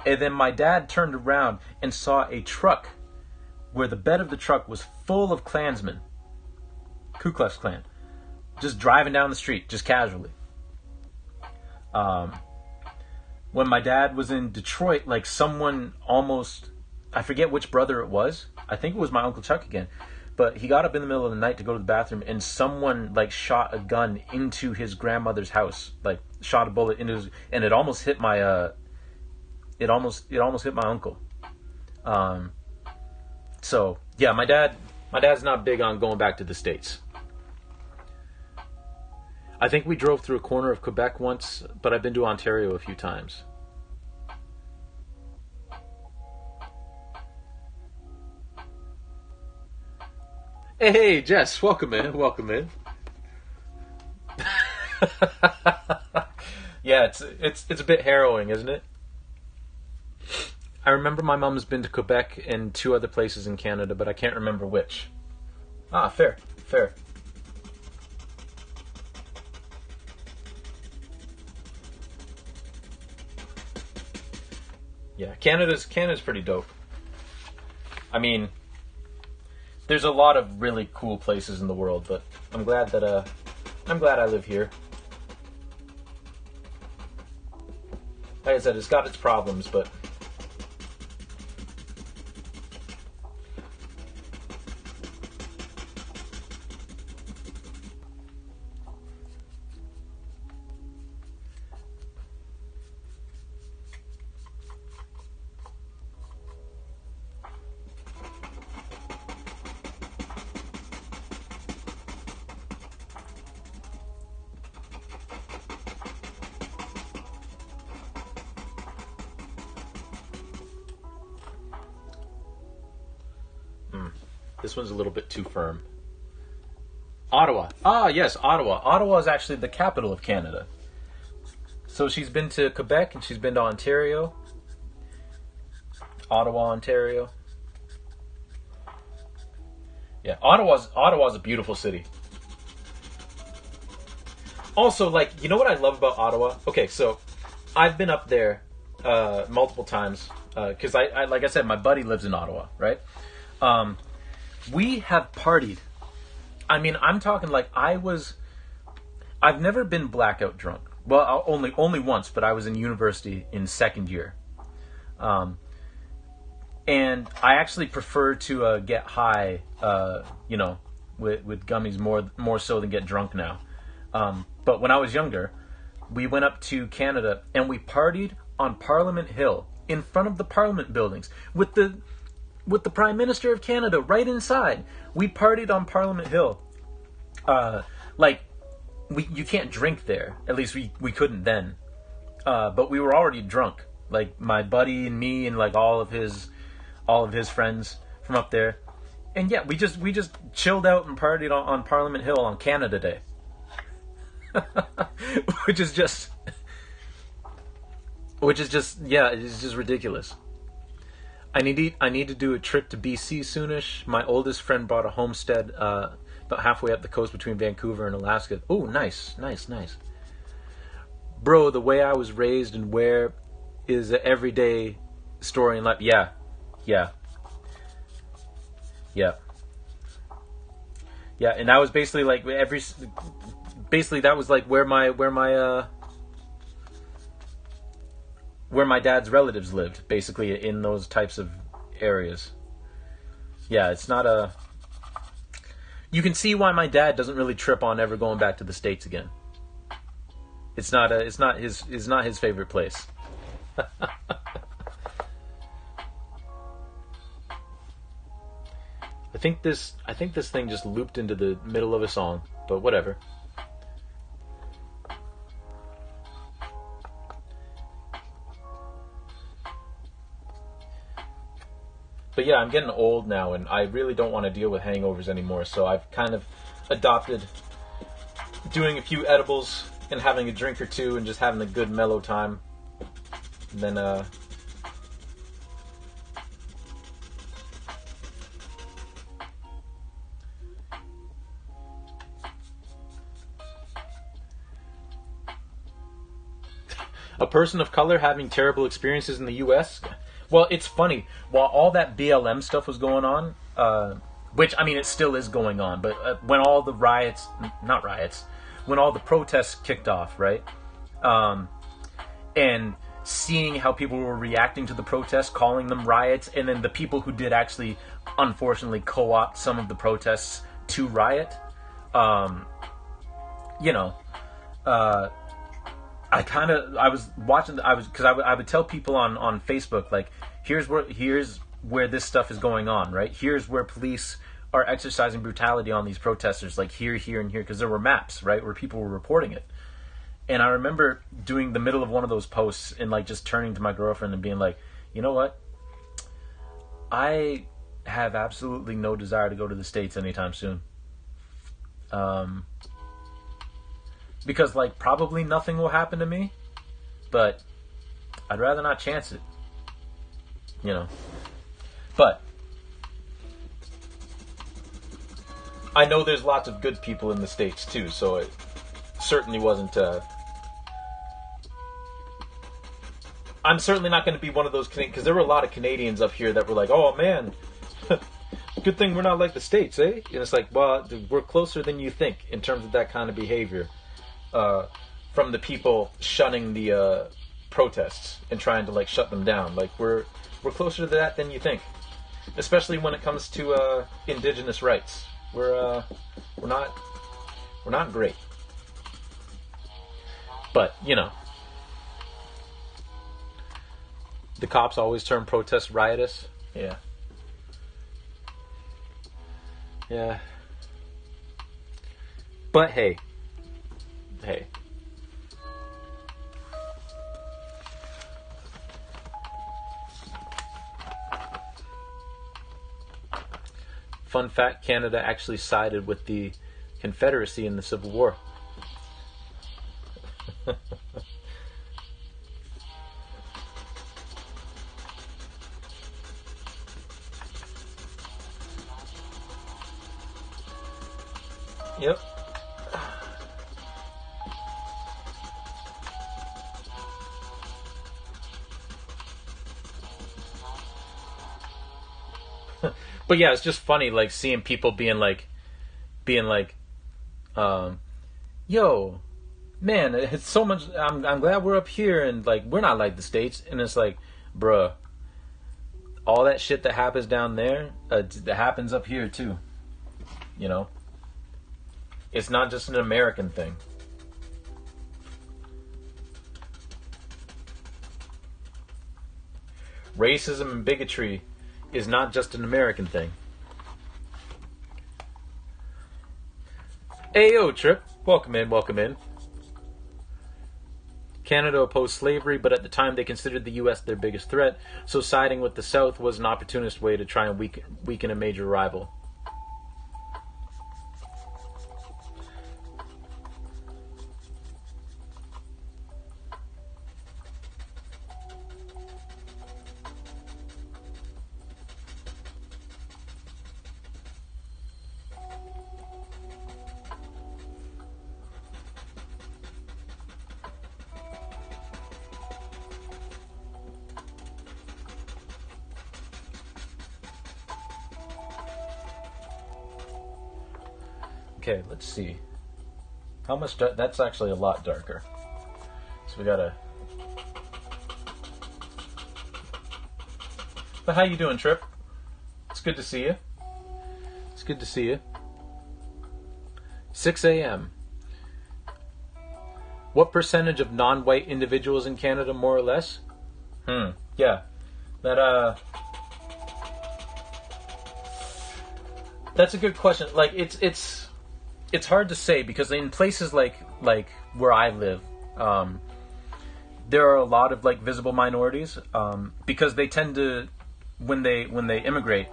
And then my dad turned around and saw a truck where the bed of the truck was full of Klansmen, Ku Klux Klan, just driving down the street, just casually. When my dad was in Detroit, like someone almost, I forget which brother it was. I think it was my Uncle Chuck again. But he got up in the middle of the night to go to the bathroom, and someone like shot a gun into his grandmother's house, like shot a bullet into his, and it almost hit my, it almost hit my uncle. So yeah, my dad's not big on going back to the States. I think we drove through a corner of Quebec once, but I've been to Ontario a few times. Hey, Jess, welcome in. Yeah, it's a bit harrowing, isn't it? I remember my mom's been to Quebec and 2 other places in Canada, but I can't remember which. Ah, fair. Yeah, Canada's pretty dope. I mean, there's a lot of really cool places in the world, but I'm glad I live here. Like I said, it's got its problems, but this one's a little bit too firm. Ottawa. Ah, yes, Ottawa. Ottawa is actually the capital of Canada. So she's been to Quebec and she's been to Ontario. Ottawa, Ontario. Yeah, Ottawa's a beautiful city. Also, like, you know what I love about Ottawa? Okay, so I've been up there multiple times because I like I said, my buddy lives in Ottawa, right? We have partied. I mean, I'm talking like I've never been blackout drunk. Well, only once, but I was in university in second year. And I actually prefer to get high, with gummies more so than get drunk now. But when I was younger, we went up to Canada and we partied on Parliament Hill in front of the Parliament buildings with the Prime Minister of Canada right inside. We partied on Parliament Hill. You can't drink there. At least we couldn't then. But we were already drunk. Like my buddy and me and like all of his friends from up there. And yeah, we just chilled out and partied on Parliament Hill on Canada Day. which is just yeah, it's just ridiculous. I need to do a trip to BC soonish. My oldest friend bought a homestead about halfway up the coast between Vancouver and Alaska. Oh, nice. Bro, the way I was raised and where is an everyday story in life. Yeah. And that was basically like that was like where my dad's relatives lived, basically in those types of areas. Yeah, it's not you can see why my dad doesn't really trip on ever going back to the States again. It's not his favorite place. I think this thing just looped into the middle of a song, but whatever. But yeah, I'm getting old now, and I really don't want to deal with hangovers anymore, so I've kind of adopted doing a few edibles and having a drink or two and just having a good mellow time. And then, A person of color having terrible experiences in the U.S. Well, it's funny. While all that BLM stuff was going on, which I mean, it still is going on, but when all the riots, not riots, when all the protests kicked off, right? And seeing how people were reacting to the protests, calling them riots, and then the people who did actually, unfortunately, co-opt some of the protests to riot, you know, I was watching, because I would tell people on Facebook, like, here's where this stuff is going on, right? Here's where police are exercising brutality on these protesters, like here, here, and here, because there were maps, right, where people were reporting it. And I remember doing the middle of one of those posts and like just turning to my girlfriend and being like, you know what? I have absolutely no desire to go to the States anytime soon. Because like probably nothing will happen to me, but I'd rather not chance it. You know. But I know there's lots of good people in the States too, so it certainly wasn't I'm certainly not going to be one of those Canadians, because there were a lot of Canadians up here that were like, oh man, good thing we're not like the States, eh? And it's like, well, we're closer than you think in terms of that kind of behavior from the people shunning the protests and trying to like shut them down. Like we're closer to that than you think, especially when it comes to indigenous rights. We're not great, but you know. The cops always turn protests riotous. Yeah. Yeah. But hey. Fun fact, Canada actually sided with the Confederacy in the Civil War. Yep. But yeah, it's just funny, like seeing people being like, yo, man, it's so much. I'm glad we're up here and like we're not like the States. And it's like, bruh, all that shit that happens down there, that happens up here too. You know. It's not just an American thing. Racism and bigotry is not just an American thing. Ayo, Trip. Welcome in. Canada opposed slavery, but at the time they considered the U.S. their biggest threat, so siding with the South was an opportunist way to try and weaken a major rival. Okay, let's see. How much? That's actually a lot darker. So we gotta. But how you doing, Trip? It's good to see you. 6 a.m. What percentage of non-white individuals in Canada, more or less? Yeah. That's a good question. Like it's hard to say because in places like where I live, there are a lot of like visible minorities because they tend to when they immigrate,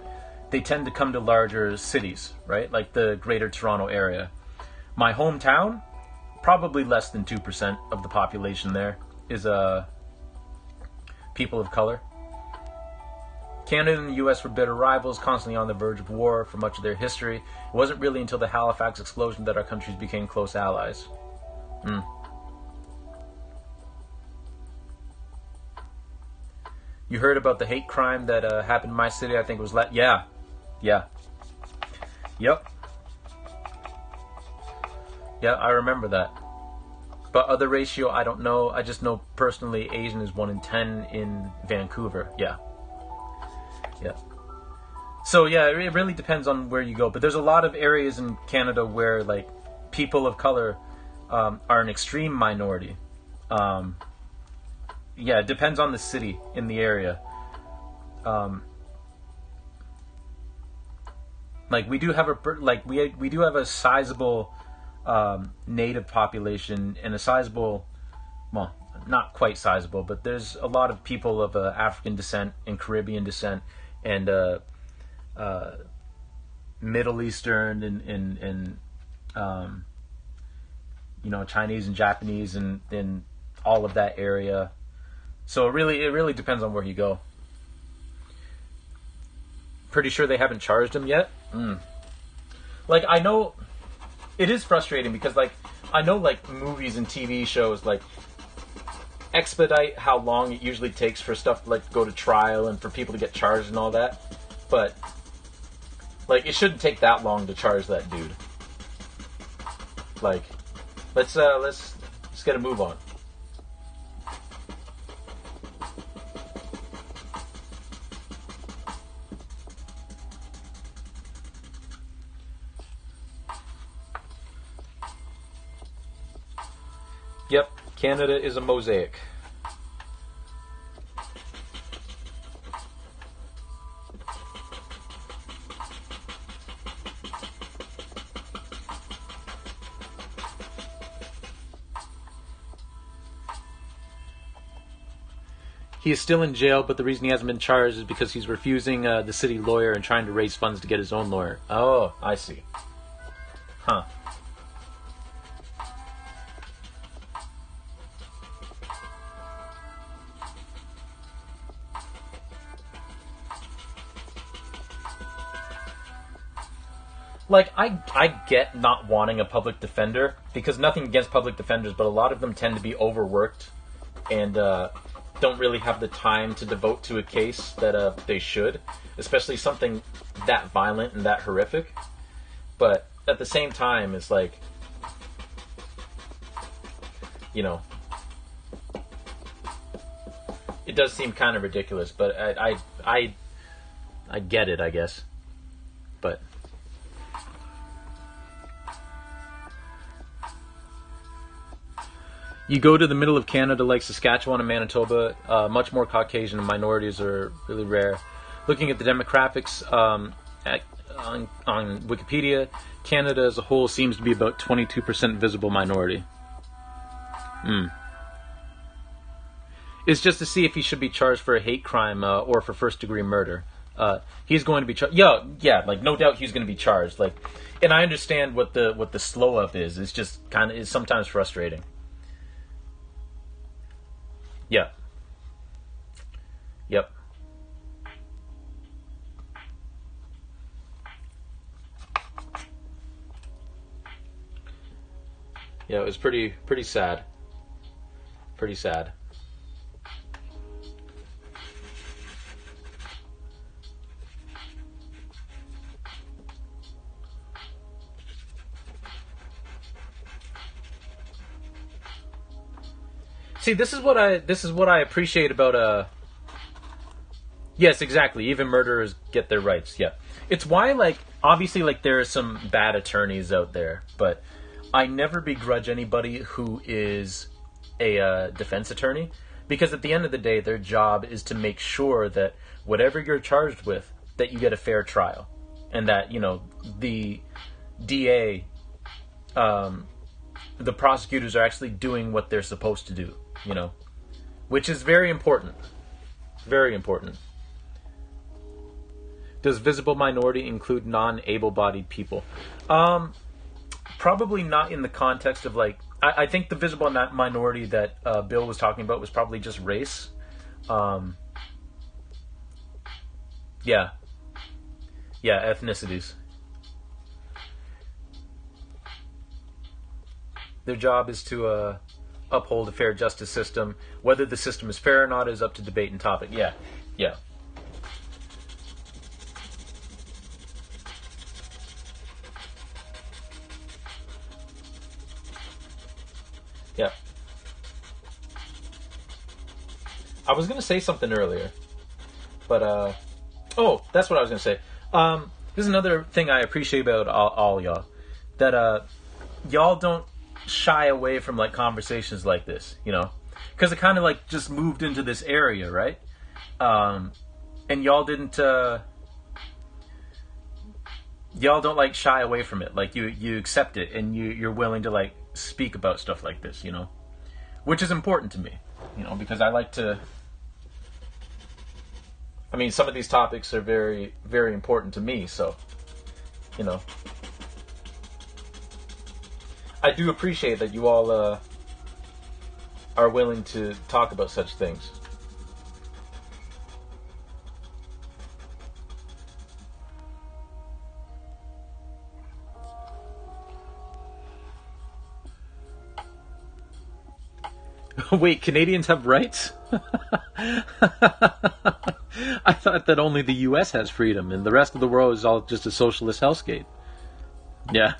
they tend to come to larger cities, right? Like the Greater Toronto area. My hometown, probably less than 2% of the population there is people of color. Canada and the U.S. were bitter rivals, constantly on the verge of war for much of their history. It wasn't really until the Halifax explosion that our countries became close allies. You heard about the hate crime that happened in my city? I think it was yeah. Yeah. Yep. Yeah, I remember that. But other ratio, I don't know. I just know personally Asian is 1 in 10 in Vancouver. Yeah. Yeah. So yeah, it really depends on where you go. But there's a lot of areas in Canada where like people of color are an extreme minority. Yeah, it depends on the city in the area. Like we do have we do have a sizable native population and a sizable, well, not quite sizable, but there's a lot of people of African descent and Caribbean descent and Middle Eastern and Chinese and Japanese and all of that area. So it really depends on where you go. Pretty sure they haven't charged him yet. Like I know it is frustrating because like I know like movies and TV shows like expedite how long it usually takes for stuff to like go to trial and for people to get charged and all that. But like it shouldn't take that long to charge that dude. Like let's get a move on. Yep, Canada is a mosaic. He is still in jail, but the reason he hasn't been charged is because he's refusing the city lawyer and trying to raise funds to get his own lawyer. Oh, I see. Huh. Like, I get not wanting a public defender, because nothing against public defenders, but a lot of them tend to be overworked and don't really have the time to devote to a case that they should, especially something that violent and that horrific. But at the same time, it's like, you know, it does seem kind of ridiculous, but I get it, I guess. But you go to the middle of Canada like Saskatchewan and Manitoba, much more Caucasian and minorities are really rare. Looking at the demographics on Wikipedia, Canada as a whole seems to be about 22% visible minority. It's just to see if he should be charged for a hate crime or for first-degree murder. He's going to be charged. Yeah, like no doubt he's going to be charged. Like, and I understand what the slow up is. It's just is sometimes frustrating. Yeah. Yep. Yeah, it was pretty sad. Pretty sad. See, this is what I appreciate about yes, exactly. Even murderers get their rights. Yeah. It's why, like, obviously, like, there are some bad attorneys out there, but I never begrudge anybody who is a defense attorney, because at the end of the day, their job is to make sure that whatever you're charged with, that you get a fair trial, and that, you know, the DA, the prosecutors are actually doing what they're supposed to do, you know, which is very important. Very important. Does visible minority include non-able-bodied people? Probably not in the context of, like, I think the visible minority that Bill was talking about was probably just race. Yeah, ethnicities. Their job is to uphold a fair justice system. Whether the system is fair or not is up to debate and topic. Yeah, Yeah. Yeah. I was gonna say something earlier, but oh, that's what I was gonna say. This is another thing I appreciate about all y'all, that y'all don't shy away from like conversations like this, you know, because it kind of like just moved into this area, right? And y'all didn't, y'all don't like shy away from it. Like you accept it, and you're willing to like speak about stuff like this, you know, which is important to me, you know, because I like to. I mean, some of these topics are very, very important to me, so, you know. I do appreciate that you all are willing to talk about such things. Wait, Canadians have rights? I thought that only the US has freedom and the rest of the world is all just a socialist hellscape. Yeah.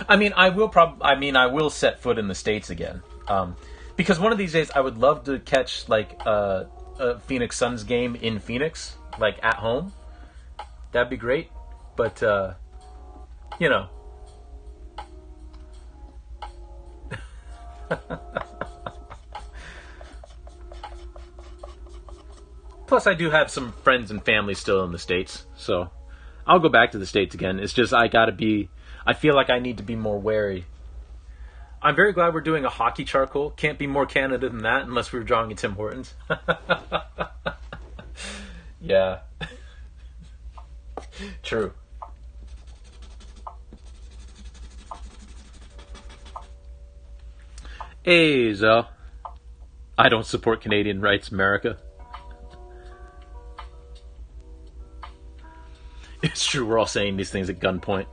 I will set foot in the States again. Because one of these days I would love to catch like a Phoenix Suns game in Phoenix, like at home. That'd be great. But you know. Plus, I do have some friends and family still in the States, so I'll go back to the States again. It's just I feel like I need to be more wary. I'm very glad we're doing a hockey charcoal. Can't be more Canada than that unless we were drawing a Tim Hortons. Yeah. True. Hey, Zell. I don't support Canadian rights, America. It's true, we're all saying these things at gunpoint.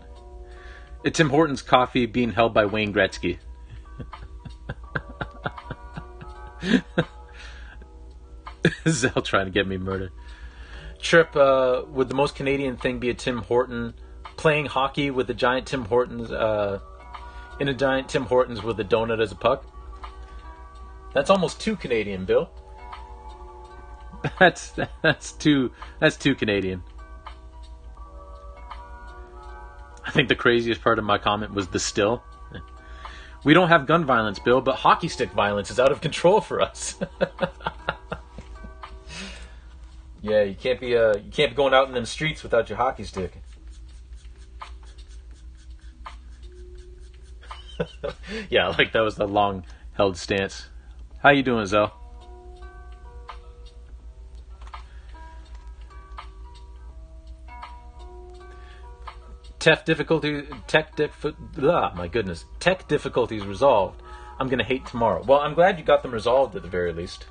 It's Tim Hortons coffee being held by Wayne Gretzky. Zell trying to get me murdered. Trip, would the most Canadian thing be a Tim Horton playing hockey with a giant Tim Hortons, in a giant Tim Hortons with a donut as a puck? That's almost too Canadian, Bill. That's too Canadian. I think the craziest part of my comment was the still. We don't have gun violence, Bill, but hockey stick violence is out of control for us. Yeah, you can't be going out in them streets without your hockey stick. Yeah, like that was the long held stance. How you doing, Zell? Tech difficulties resolved. I'm gonna hate tomorrow. Well, I'm glad you got them resolved at the very least.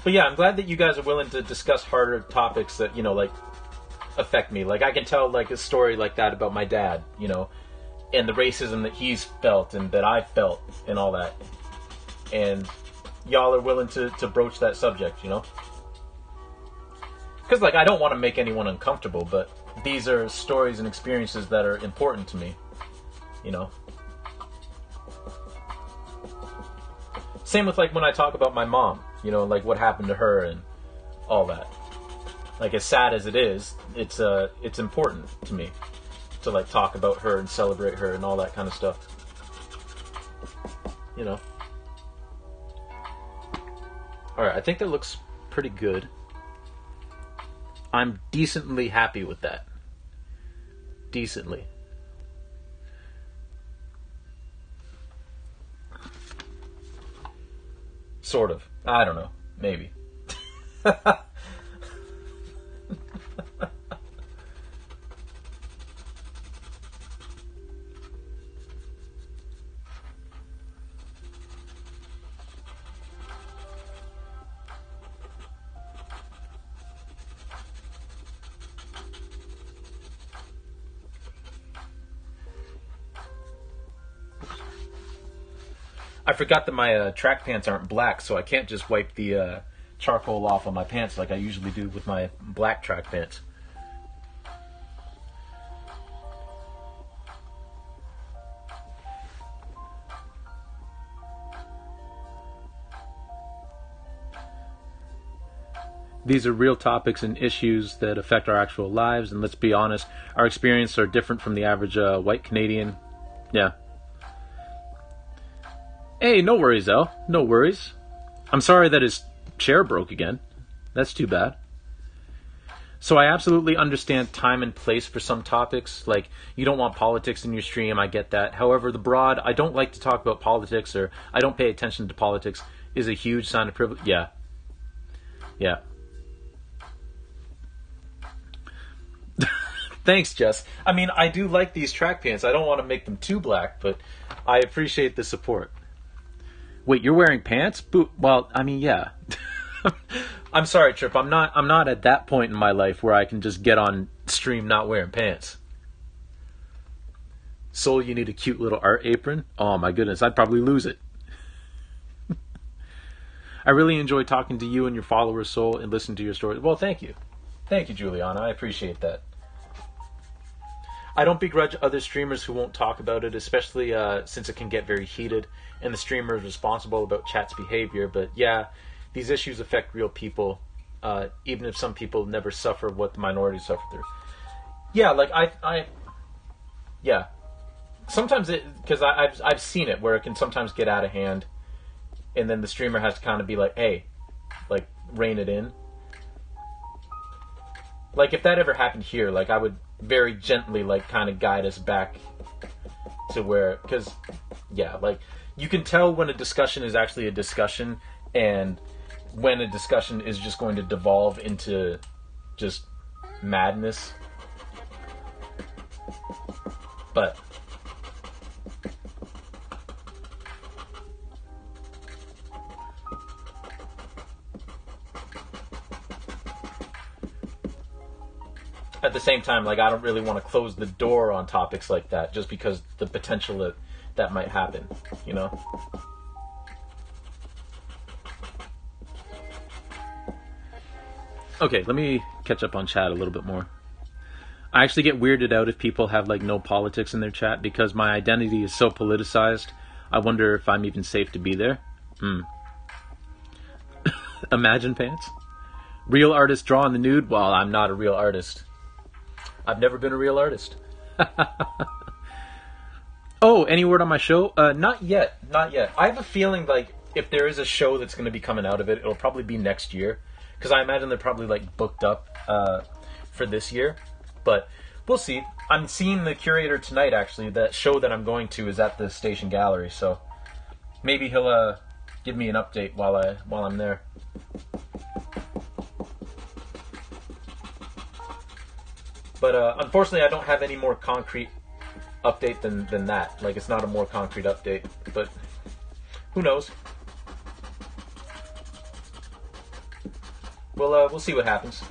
But yeah, I'm glad that you guys are willing to discuss harder topics that, you know, like affect me. Like I can tell like a story like that about my dad, you know, and the racism that he's felt and that I've felt and all that. And y'all are willing to broach that subject, you know? Because like I don't want to make anyone uncomfortable, but these are stories and experiences that are important to me, you know? Same with like when I talk about my mom, you know, like what happened to her and all that. Like as sad as it is, it's important to me to like talk about her and celebrate her and all that kind of stuff. You know. All right, I think that looks pretty good. I'm decently happy with that. Decently. Sort of. I don't know. Maybe. I forgot that my track pants aren't black, so I can't just wipe the charcoal off on my pants like I usually do with my black track pants. These are real topics and issues that affect our actual lives, and let's be honest, our experiences are different from the average white Canadian. Yeah. Hey, no worries, El. No worries. I'm sorry that his chair broke again. That's too bad. So I absolutely understand time and place for some topics. Like, you don't want politics in your stream, I get that. However, the broad, I don't like to talk about politics, or I don't pay attention to politics, is a huge sign of privilege. Yeah. Yeah. Thanks, Jess. I mean, I do like these track pants. I don't want to make them too black, but I appreciate the support. Wait, you're wearing pants? Well, I mean, yeah. I'm sorry, Trip. I'm not at that point in my life where I can just get on stream not wearing pants. Soul, you need a cute little art apron? Oh my goodness, I'd probably lose it. I really enjoy talking to you and your followers, Soul, and listening to your stories. Well, thank you. Thank you, Juliana. I appreciate that. I don't begrudge other streamers who won't talk about it, especially since it can get very heated, and the streamer is responsible about chat's behavior. But yeah, these issues affect real people, even if some people never suffer what the minorities suffer through. Yeah, like yeah. Sometimes because I've seen it where it can sometimes get out of hand, and then the streamer has to kind of be like, hey, like, rein it in. Like, if that ever happened here, like, I would very gently, like, kind of guide us back to where, because, yeah, like, you can tell when a discussion is actually a discussion, and when a discussion is just going to devolve into just madness. But at the same time, like, I don't really want to close the door on topics like that just because the potential that might happen, you know? Okay, let me catch up on chat a little bit more. I actually get weirded out if people have, like, no politics in their chat because my identity is so politicized. I wonder if I'm even safe to be there. Imagine pants. Real artist drawing the nude? Well, I'm not a real artist. I've never been a real artist. Oh, any word on my show? Not yet. Not yet. I have a feeling, like, if there is a show that's going to be coming out of it, it'll probably be next year. Because I imagine they're probably, like, booked up for this year. But we'll see. I'm seeing the curator tonight, actually. That show that I'm going to is at the Station Gallery. So maybe he'll give me an update while I'm there. But unfortunately, I don't have any more concrete update than that. Like, it's not a more concrete update. But who knows? We'll see what happens.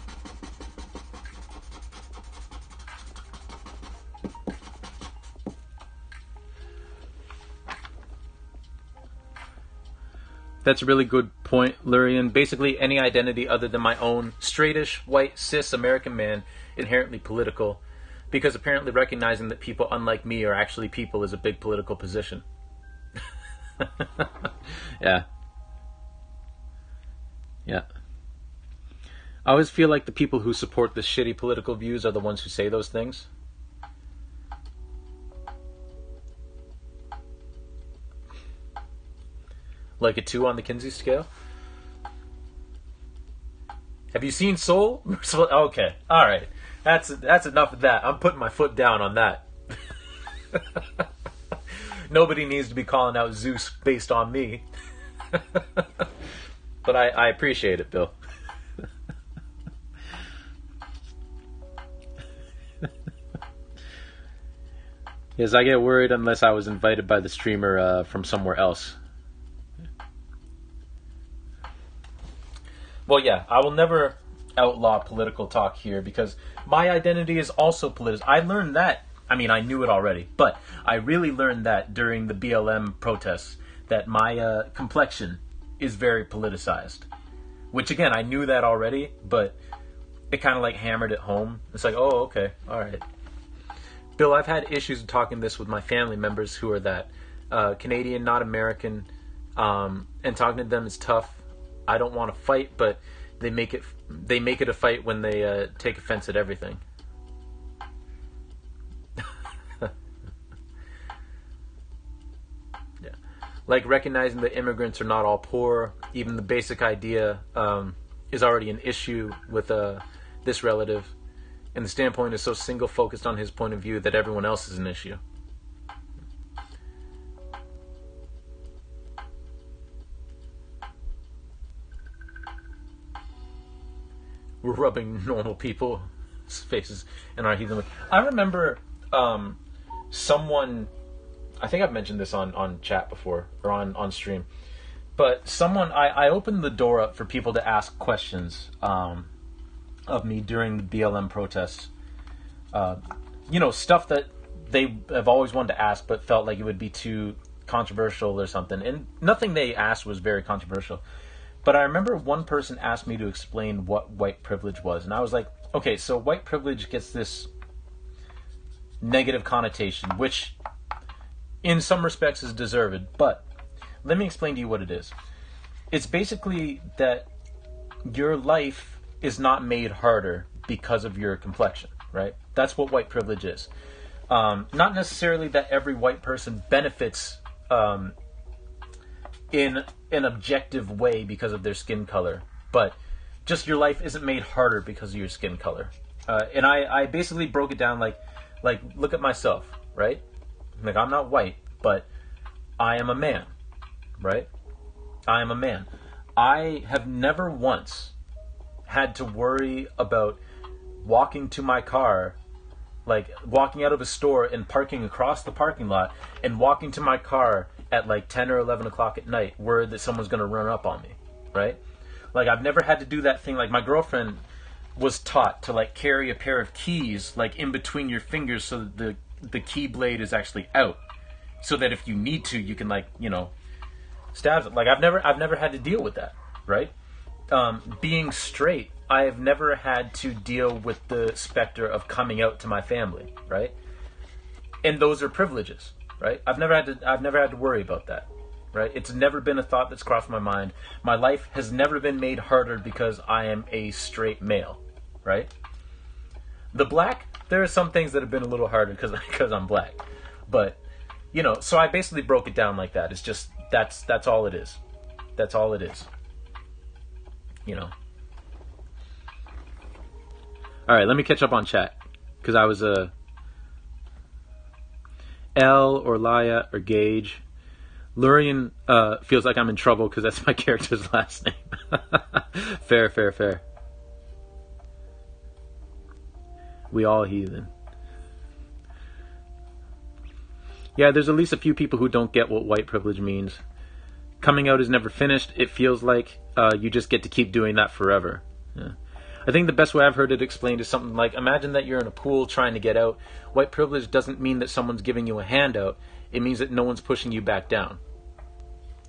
That's a really good point, Lurian. Basically, any identity other than my own straightish, white, cis American man, inherently political, because apparently recognizing that people unlike me are actually people is a big political position. Yeah. Yeah. I always feel like the people who support the shitty political views are the ones who say those things. Like a 2 on the Kinsey scale? Have you seen Soul? Okay, alright. That's enough of that. I'm putting my foot down on that. Nobody needs to be calling out Zeus based on me. But I appreciate it, Bill. Yes, I get worried unless I was invited by the streamer from somewhere else. Well, yeah, I will never outlaw political talk here because my identity is also political. I learned that. I mean, I knew it already, but I really learned that during the BLM protests that my complexion is very politicized. Which again, I knew that already, but it kind of like hammered it home. It's like, oh, okay, all right. Bill, I've had issues talking this with my family members who are that Canadian, not American, and talking to them is tough. I don't want to fight, but they make it a fight when they take offense at everything. Yeah, like recognizing that immigrants are not all poor. Even the basic idea is already an issue with this relative, and the standpoint is so single focused on his point of view that everyone else is an issue. We're rubbing normal people's faces in our heathen. I remember someone, I think I've mentioned this on chat before, or on stream, but someone, I opened the door up for people to ask questions of me during the BLM protests. Stuff that they have always wanted to ask, but felt like it would be too controversial or something. And nothing they asked was very controversial. But I remember one person asked me to explain what white privilege was. And I was like, okay, so white privilege gets this negative connotation, which in some respects is deserved. But let me explain to you what it is. It's basically that your life is not made harder because of your complexion, right? That's what white privilege is. Not necessarily that every white person benefits in an objective way because of their skin color, but just your life isn't made harder because of your skin color. And I basically broke it down like look at myself, right? Like, I'm not white, but I am a man, right? I am a man. I have never once had to worry about walking to my car, like walking out of a store and parking across the parking lot and walking to my car at like 10 or 11 o'clock at night, worried that someone's going to run up on me, right? Like, I've never had to do that thing. Like, my girlfriend was taught to like carry a pair of keys like in between your fingers so that the key blade is actually out, so that if you need to, you can stab it. Like, I've never had to deal with that, right? Being straight, I have never had to deal with the specter of coming out to my family, right? And those are privileges, right? I've never had to worry about that, right? It's never been a thought that's crossed my mind. My life has never been made harder because I am a straight male, right? The black, there are some things that have been a little harder because I'm black, but so I basically broke it down like that. It's just that's all it is. That's all it is. All right, let me catch up on chat because I was L or Laya or Gage. Lurian feels like I'm in trouble because that's my character's last name. Fair. We all heathen. Yeah, there's at least a few people who don't get what white privilege means. Coming out is never finished. It feels like you just get to keep doing that forever. Yeah. I think the best way I've heard it explained is something like, imagine that you're in a pool trying to get out. White privilege doesn't mean that someone's giving you a handout. It means that no one's pushing you back down.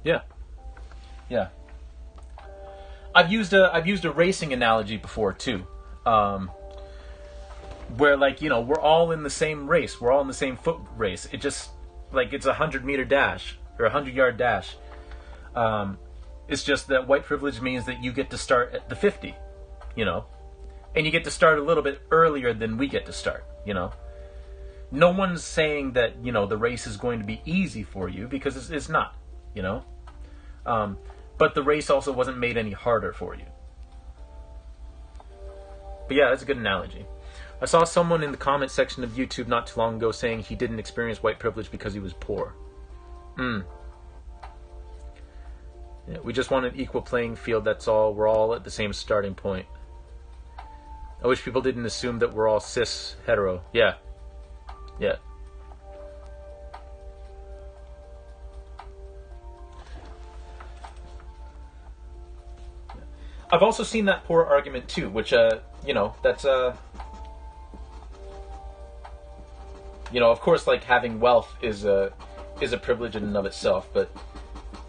Yeah. I've used a racing analogy before too, where we're all in the same race. We're all in the same foot race. It just it's a 100-meter dash or a 100-yard dash. It's just that white privilege means that you get to start at the 50. And you get to start a little bit earlier than we get to start, No one's saying that, the race is going to be easy for you, because it's not, But the race also wasn't made any harder for you. But yeah, that's a good analogy. I saw someone in the comment section of YouTube not too long ago saying he didn't experience white privilege because he was poor. Yeah, we just want an equal playing field, that's all. We're all at the same starting point. I wish people didn't assume that we're all cis hetero. Yeah. I've also seen that poor argument too, which that's of course, having wealth is a privilege in and of itself, but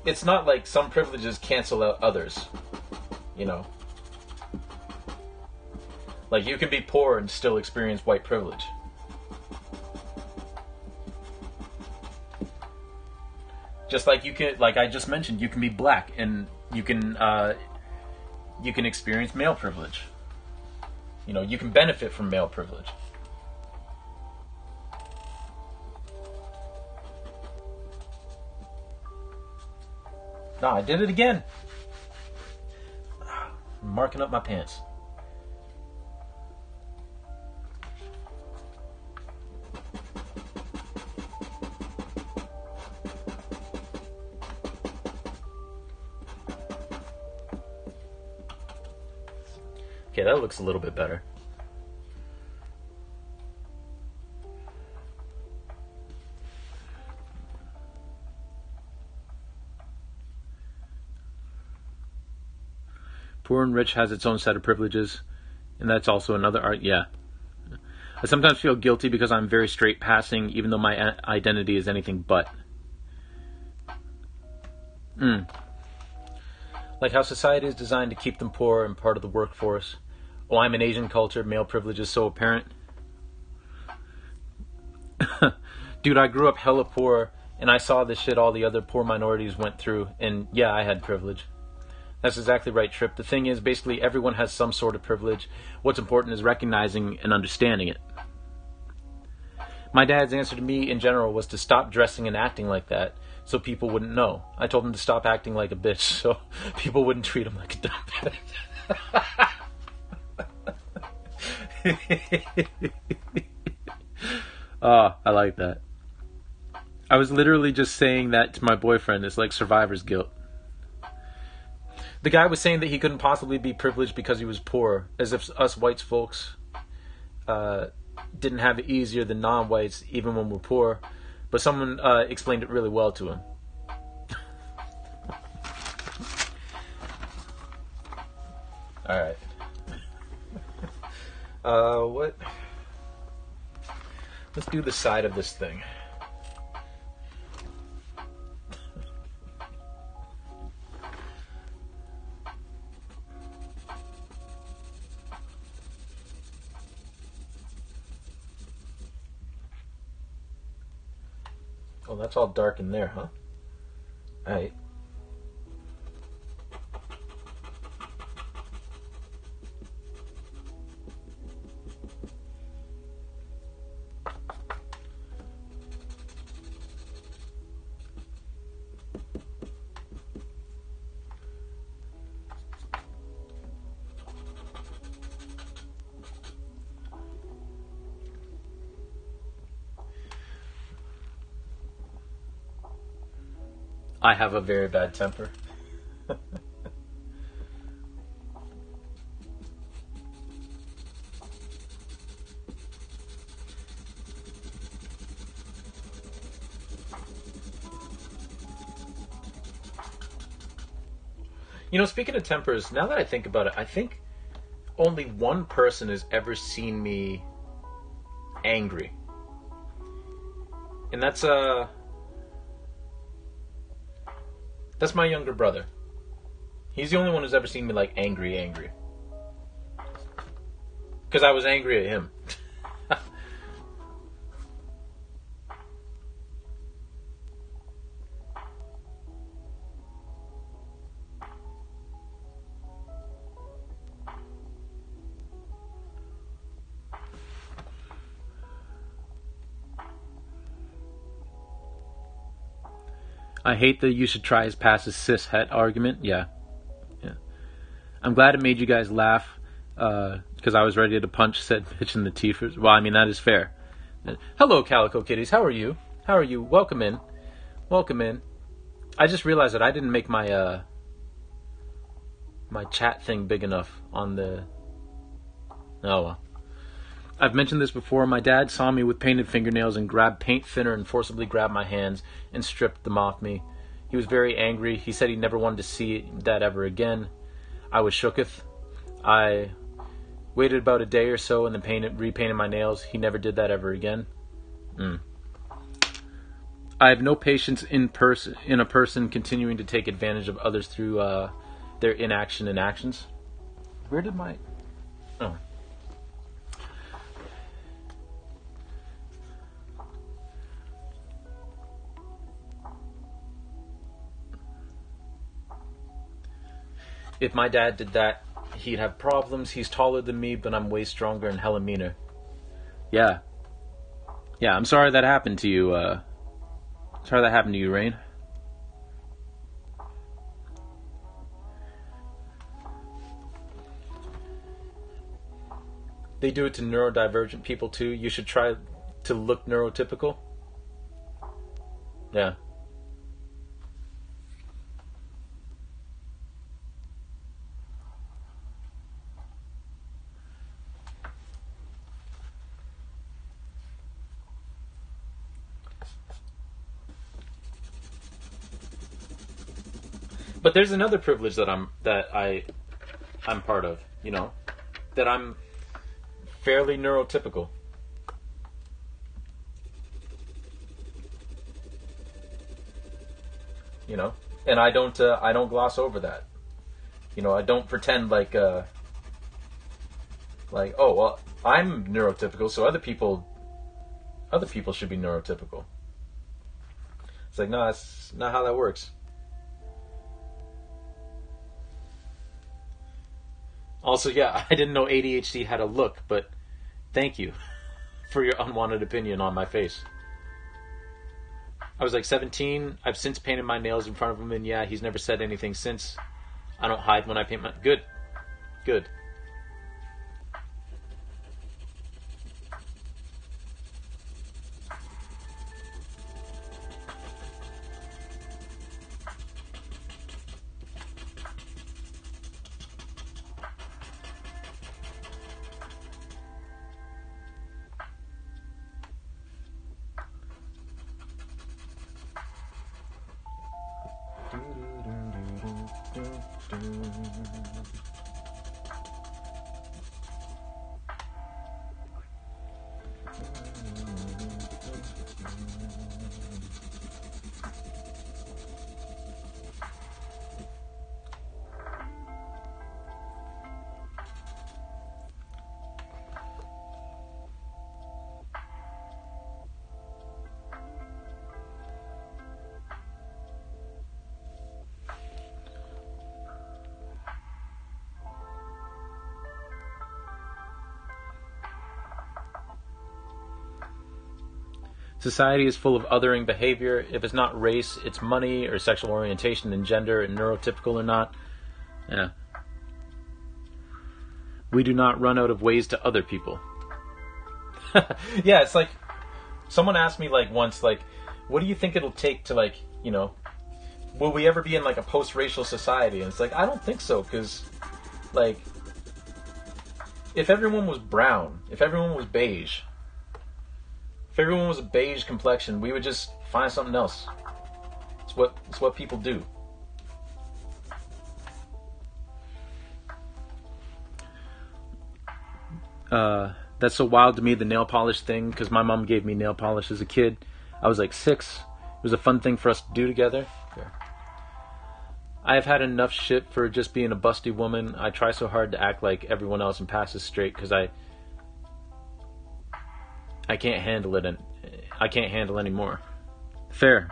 it's not like some privileges cancel out others, you know. Like, you can be poor and still experience white privilege. Just like you can, like I just mentioned, you can be black and you can experience male privilege. You know, you can benefit from male privilege. No, I did it again. I'm marking up my pants. Okay, that looks a little bit better. Poor and rich has its own set of privileges, and that's also another art. Yeah. I sometimes feel guilty because I'm very straight passing, even though my identity is anything but. Like how society is designed to keep them poor and part of the workforce. Oh, I'm an Asian culture, male privilege is so apparent. Dude, I grew up hella poor, and I saw the shit all the other poor minorities went through, and yeah, I had privilege. That's exactly right, Trip. The thing is, basically, everyone has some sort of privilege. What's important is recognizing and understanding it. My dad's answer to me, in general, was to stop dressing and acting like that, so people wouldn't know. I told him to stop acting like a bitch, so people wouldn't treat him like a dumb bitch. Oh, I like that. I was literally just saying that to my boyfriend. It's like survivor's guilt. The guy was saying that he couldn't possibly be privileged because he was poor, as if us white folks didn't have it easier than non-whites, even when we're poor. But someone explained it really well to him. Alright. What? Let's do the side of this thing. Oh, that's all dark in there, huh? Alright. I have a very bad temper. You know, speaking of tempers, now that I think about it, I think only one person has ever seen me angry. And that's my younger brother. He's the only one who's ever seen me like angry. Because I was angry at him. I hate the you should try his pass as cis het argument. Yeah. I'm glad it made you guys laugh, because I was ready to punch said bitch in the teeth. Well, I mean, that is fair. Hello, Calico Kitties. How are you? Welcome in. I just realized that I didn't make my my chat thing big enough on the... Oh, well. I've mentioned this before. My dad saw me with painted fingernails and grabbed paint thinner and forcibly grabbed my hands and stripped them off me. He was very angry. He said he never wanted to see that ever again. I was shooketh. I waited about a day or so and then repainted my nails. He never did that ever again. I have no patience in a person continuing to take advantage of others through their inaction and actions. Where did my... Oh. If my dad did that, he'd have problems. He's taller than me, but I'm way stronger and hella meaner. Yeah. Yeah, I'm sorry that happened to you. Sorry that happened to you, Rain. They do it to neurodivergent people too. You should try to look neurotypical. Yeah. But there's another privilege that I'm part of, you know, that I'm fairly neurotypical. You know, and I don't gloss over that. You know, I don't pretend like oh well, I'm neurotypical, so other people should be neurotypical. It's like, no, that's not how that works. Also, yeah, I didn't know ADHD had a look, but thank you for your unwanted opinion on my face. I was like 17. I've since painted my nails in front of him, and yeah, he's never said anything since. I don't hide when I paint my... Good. Good. Society is full of othering behavior. If it's not race, it's money or sexual orientation and gender and neurotypical or not. Yeah. We do not run out of ways to other people. Yeah, it's like, someone asked me like once, like, what do you think it'll take to, like, you know, will we ever be in like a post-racial society? And it's like, I don't think so, because like, if everyone was brown, if everyone was beige, if everyone was a beige complexion, we would just find something else. It's what people do. That's so wild to me, the nail polish thing, because my mom gave me nail polish as a kid. I was like 6. It was a fun thing for us to do together. Here. I have had enough shit for just being a busty woman. I try so hard to act like everyone else and pass as straight because I can't handle it, and I can't handle anymore. Fair.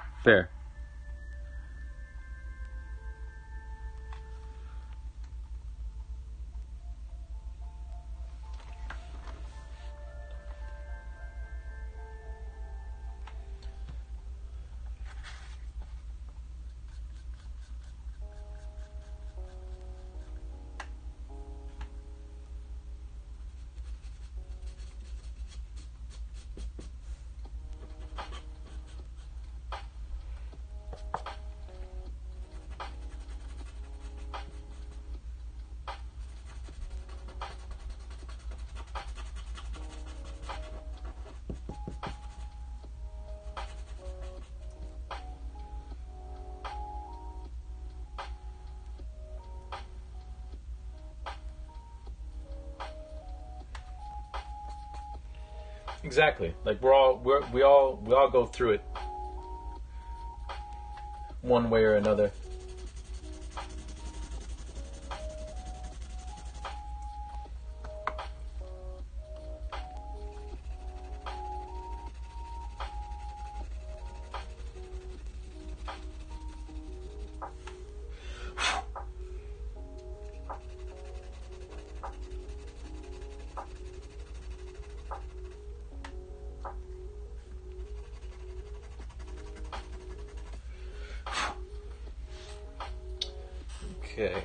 Exactly. Like we all go through it. one way or another. Okay.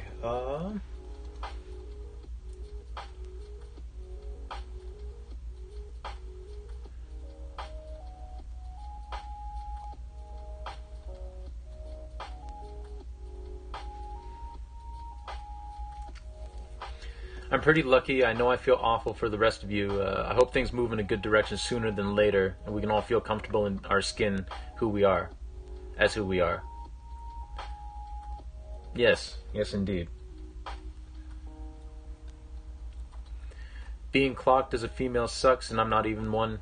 I'm pretty lucky. I know I feel awful for the rest of you. I hope things move in a good direction sooner than later, and we can all feel comfortable in our skin, who we are, as who we are. Yes, yes indeed. Being clocked as a female sucks, and I'm not even one.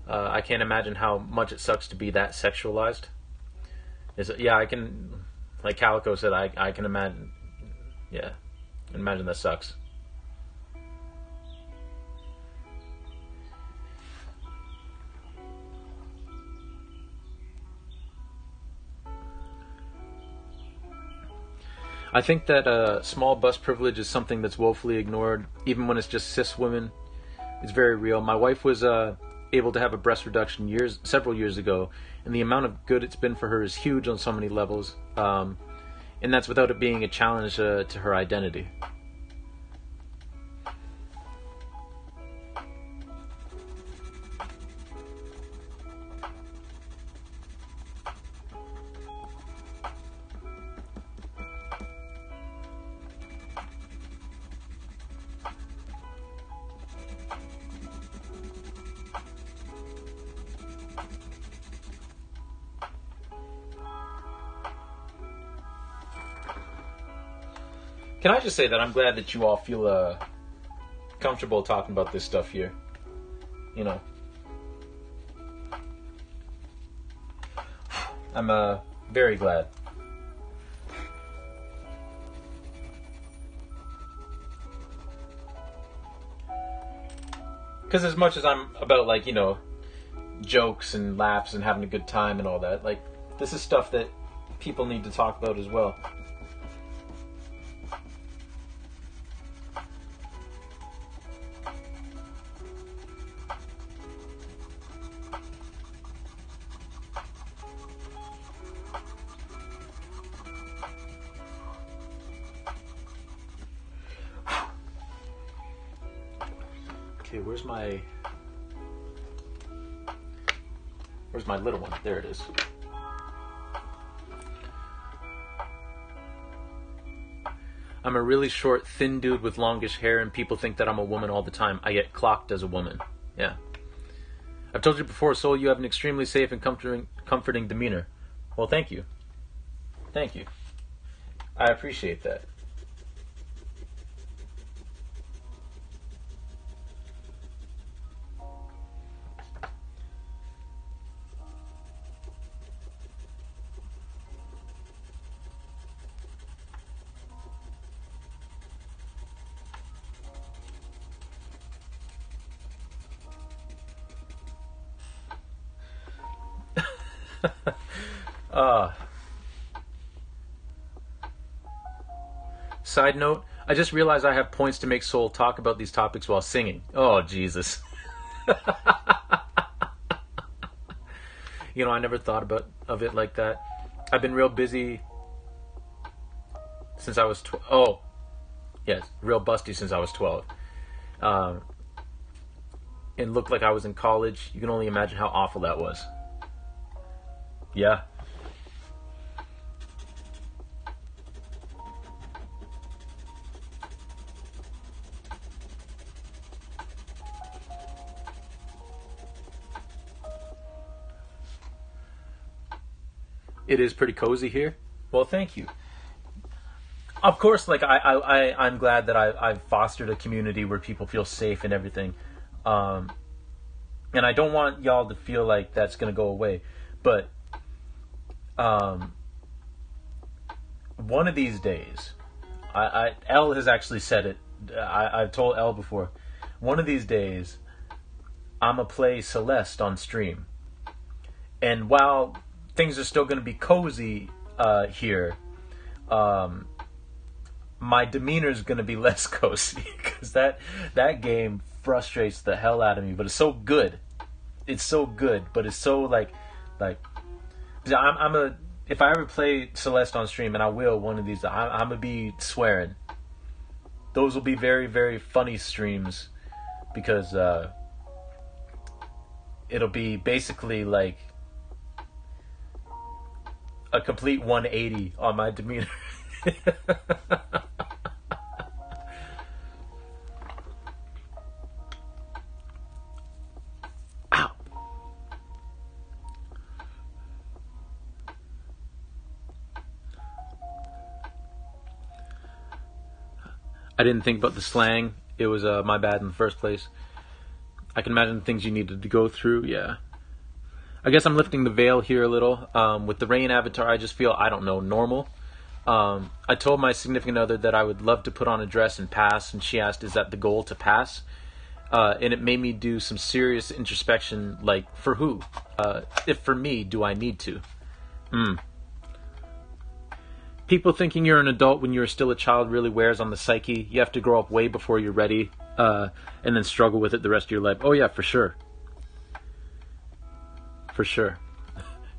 I can't imagine how much it sucks to be that sexualized. Yeah, I can, like Calico said, I can imagine. Yeah, imagine that sucks. I think that small bust privilege is something that's woefully ignored, even when it's just cis women. It's very real. My wife was able to have a breast reduction several years ago, and the amount of good it's been for her is huge on so many levels. And that's without it being a challenge to her identity. Can I just say that I'm glad that you all feel comfortable talking about this stuff here? You know, I'm very glad. Because as much as I'm about, like, you know, jokes and laughs and having a good time and all that, like, this is stuff that people need to talk about as well. Okay, where's my little one? There it is. I'm a really short, thin dude with longish hair, and people think that I'm a woman all the time. I get clocked as a woman. Yeah. I've told you before, Soul, you have an extremely safe and comforting demeanor. Well, thank you. Thank you. I appreciate that. Side note, I just realized I have points to make Soul talk about these topics while singing. Oh, Jesus. You know, I never thought of it like that. I've been real busy since I was real busty since I was 12. And looked like I was in college. You can only imagine how awful that was. Yeah. It is pretty cozy here. Well, thank you. Of course, like I'm glad that I've fostered a community where people feel safe and everything. And I don't want y'all to feel like that's going to go away. But one of these days, Elle has actually said it. I've told Elle before. One of these days, I'ma play Celeste on stream, and while things are still going to be cozy here, my demeanor is going to be less cozy because that game frustrates the hell out of me. But it's so good. It's so good, but it's so like if I ever play Celeste on stream, and I will one of these, I'm gonna be swearing. Those will be very, very funny streams because it'll be basically like a complete 180 on my demeanor. Ow. I didn't think about the slang. It was my bad in the first place. I can imagine the things you needed to go through. Yeah. I guess I'm lifting the veil here a little. With the rain avatar, I just feel, I don't know, normal. I told my significant other that I would love to put on a dress and pass, and she asked, is that the goal, to pass? And it made me do some serious introspection, like, for who? If for me, do I need to? People thinking you're an adult when you're still a child really wears on the psyche. You have to grow up way before you're ready, and then struggle with it the rest of your life. Oh yeah, for sure. For sure.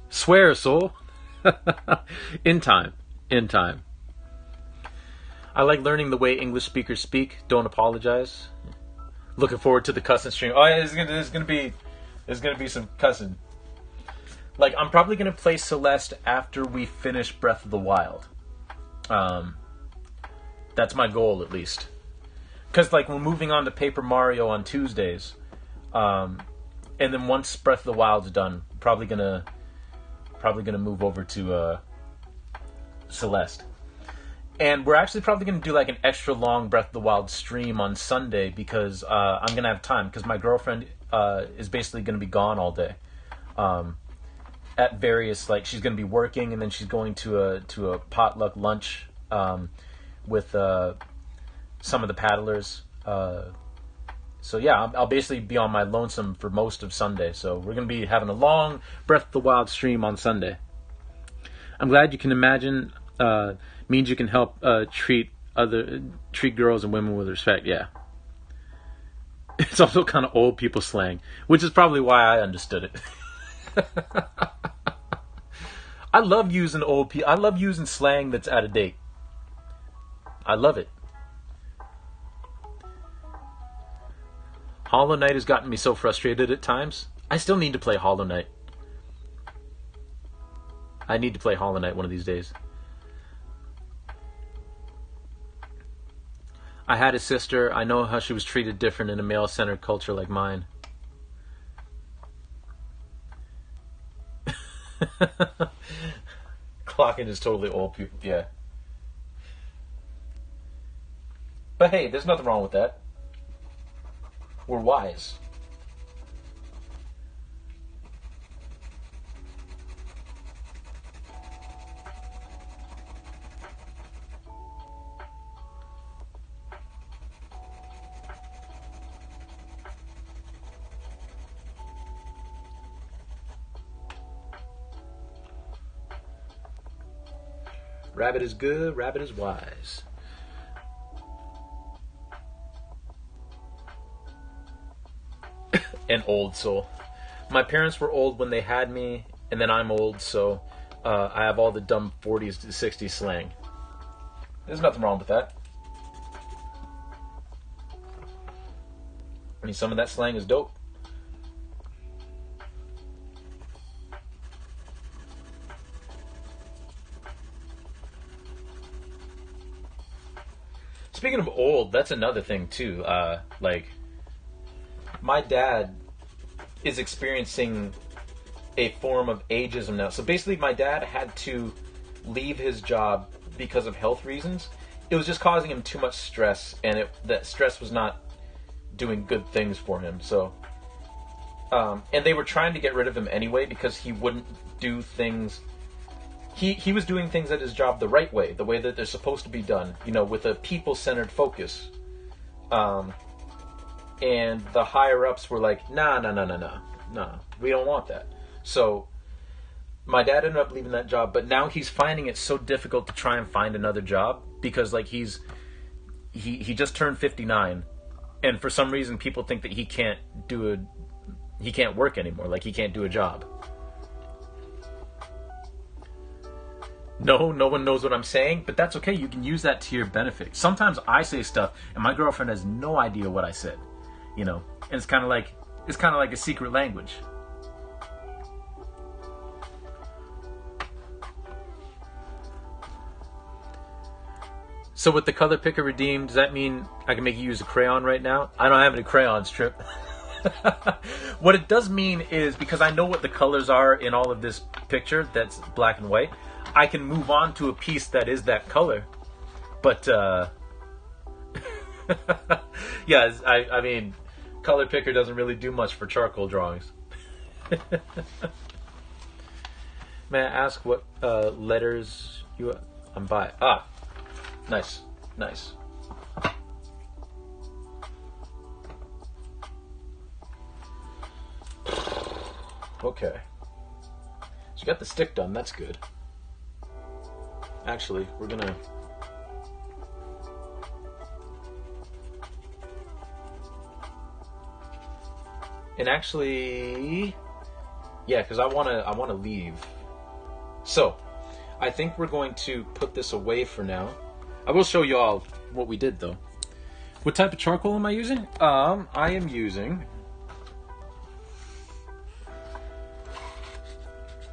Swear, soul. In time. In time. I like learning the way English speakers speak. Don't apologize. Looking forward to the cussing stream. Oh yeah, there's gonna be some cussing. Like, I'm probably gonna play Celeste after we finish Breath of the Wild. That's my goal, at least. Because, like, we're moving on to Paper Mario on Tuesdays. And then once Breath of the Wild's done, probably gonna move over to Celeste. And we're actually probably gonna do like an extra long Breath of the Wild stream on Sunday because I'm gonna have time, because my girlfriend is basically gonna be gone all day. At various, like, she's gonna be working, and then she's going to a potluck lunch with some of the paddlers. So yeah, I'll basically be on my lonesome for most of Sunday. So we're going to be having a long Breath of the Wild stream on Sunday. I'm glad you can imagine. Means you can help treat girls and women with respect. Yeah. It's also kind of old people slang, which is probably why I understood it. I love using I love using slang that's out of date. I love it. Hollow Knight has gotten me so frustrated at times. I still need to play Hollow Knight. I need to play Hollow Knight one of these days. I had a sister. I know how she was treated different in a male-centered culture like mine. Clocking is totally old people. Yeah. But hey, there's nothing wrong with that. We're wise. Rabbit is good, rabbit is wise. An old soul. My parents were old when they had me, and then I'm old, so I have all the dumb 40s to 60s slang. There's nothing wrong with that. I mean, some of that slang is dope. Speaking of old, that's another thing too. Like, my dad is experiencing a form of ageism now. So basically, my dad had to leave his job because of health reasons. It was just causing him too much stress, and that stress was not doing good things for him. So, and they were trying to get rid of him anyway because he wouldn't do things. he was doing things at his job the right way, the way that they're supposed to be done, you know, with a people-centered focus. And the higher-ups were like, nah, we don't want that. So my dad ended up leaving that job, but now he's finding it so difficult to try and find another job because, like, he just turned 59, and for some reason people think that he can't work anymore, like he can't do a job. No one knows what I'm saying, but that's okay. You can use that to your benefit. Sometimes I say stuff and my girlfriend has no idea what I said, you know, and it's kind of like a secret language. So with the color picker redeemed, does that mean I can make you use a crayon right now? I don't have any crayons, Trip. What it does mean is, because I know what the colors are in all of this picture that's black and white, I can move on to a piece that is that color. But, yeah, I mean, color picker doesn't really do much for charcoal drawings. May I ask what letters I'm by? Ah, nice. Okay. So you got the stick done, that's good. Actually, we're gonna... And actually... Yeah, because I wanna leave. So, I think we're going to put this away for now. I will show you all what we did, though. What type of charcoal am I using? I am using...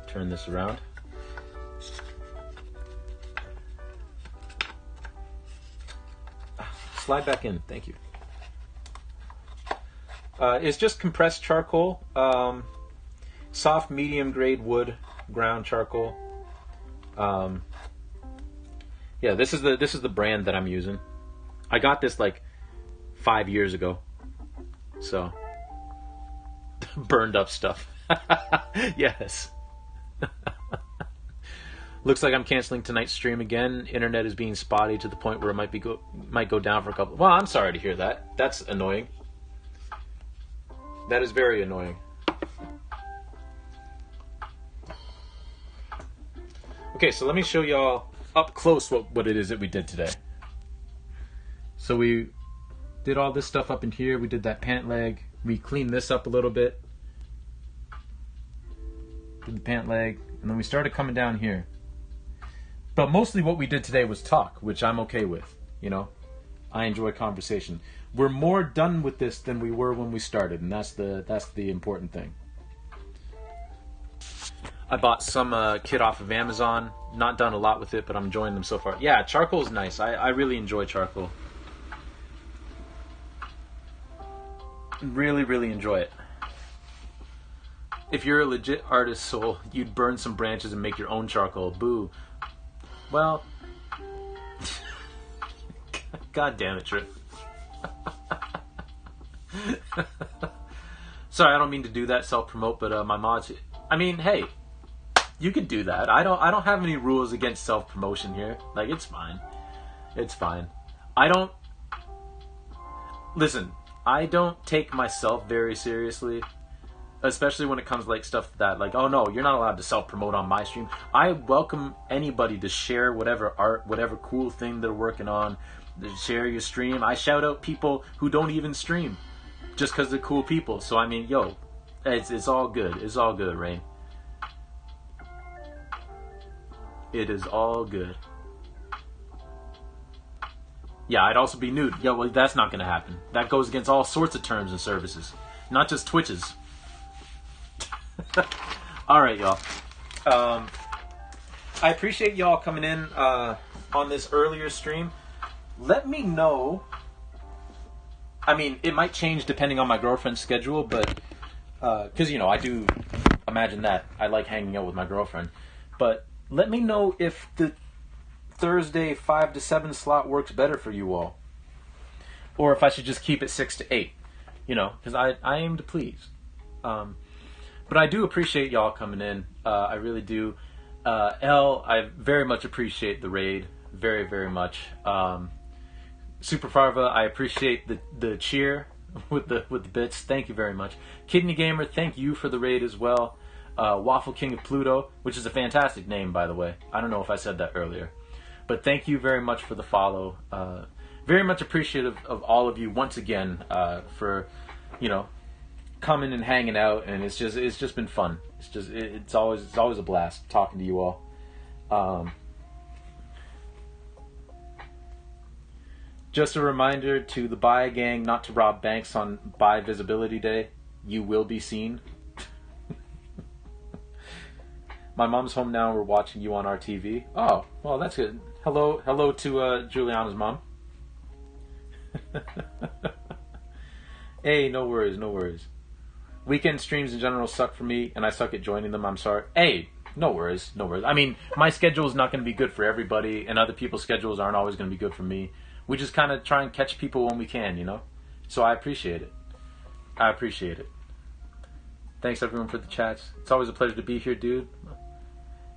Turn this around. Slide back in, thank you. It's just compressed charcoal, soft medium grade wood ground charcoal. Yeah, this is the brand that I'm using. I got this like 5 years ago, so burned up stuff. Yes. Looks like I'm canceling tonight's stream again. Internet is being spotty to the point where it might go down for a couple. Well, I'm sorry to hear that. That's annoying. That is very annoying. Okay, so let me show y'all up close what it is that we did today. So we did all this stuff up in here. We did that pant leg. We cleaned this up a little bit. Did the pant leg, and then we started coming down here. But mostly what we did today was talk, which I'm okay with, you know. I enjoy conversation. We're more done with this than we were when we started, and that's the important thing. I bought some kit off of Amazon. Not done a lot with it, but I'm enjoying them so far. Yeah, charcoal is nice. I really enjoy charcoal. Really, really enjoy it. If you're a legit artist soul, you'd burn some branches and make your own charcoal. Boo. Well, God damn it, Trip. Sorry, I don't mean to do that, self-promote, but my mods... I mean, hey, you could do that. I don't have any rules against self-promotion here. Like, it's fine. It's fine. Listen, I don't take myself very seriously. Especially when it comes to like stuff that like, oh no, you're not allowed to self-promote on my stream. I welcome anybody to share whatever art, whatever cool thing they're working on, to share your stream. I shout out people who don't even stream just because they're cool people. So I mean, yo, it's all good. It's all good, Rain. It is all good. Yeah, I'd also be nude. Yeah, well, that's not going to happen. That goes against all sorts of terms and services, not just Twitch's. Alright, y'all. I appreciate y'all coming in on this earlier stream. Let me know. I mean, it might change depending on my girlfriend's schedule, but because, you know, I do imagine that I like hanging out with my girlfriend. But let me know if the Thursday 5 to 7 slot works better for you all. Or if I should just keep it 6 to 8. You know, because I aim to please. But I do appreciate y'all coming in. I really do. L, I very much appreciate the raid. Very, very much. Super Farva, I appreciate the cheer with the bits. Thank you very much. Kidney Gamer, thank you for the raid as well. Waffle King of Pluto, which is a fantastic name, by the way. I don't know if I said that earlier. But thank you very much for the follow. Very much appreciative of all of you once again for, coming and hanging out, and it's just been fun. It's always a blast talking to you all. Just a reminder to the Buy Gang not to rob banks on Buy Visibility Day. You will be seen. My mom's home now. We're watching you on our TV. Oh, well, that's good. Hello to Juliana's mom. Hey, no worries. Weekend streams in general suck for me, and I suck at joining them. I'm sorry. Hey, no worries. I mean, my schedule is not going to be good for everybody, and other people's schedules aren't always going to be good for me. We just kind of try and catch people when we can, So I appreciate it. Thanks, everyone, for the chats. It's always a pleasure to be here, dude.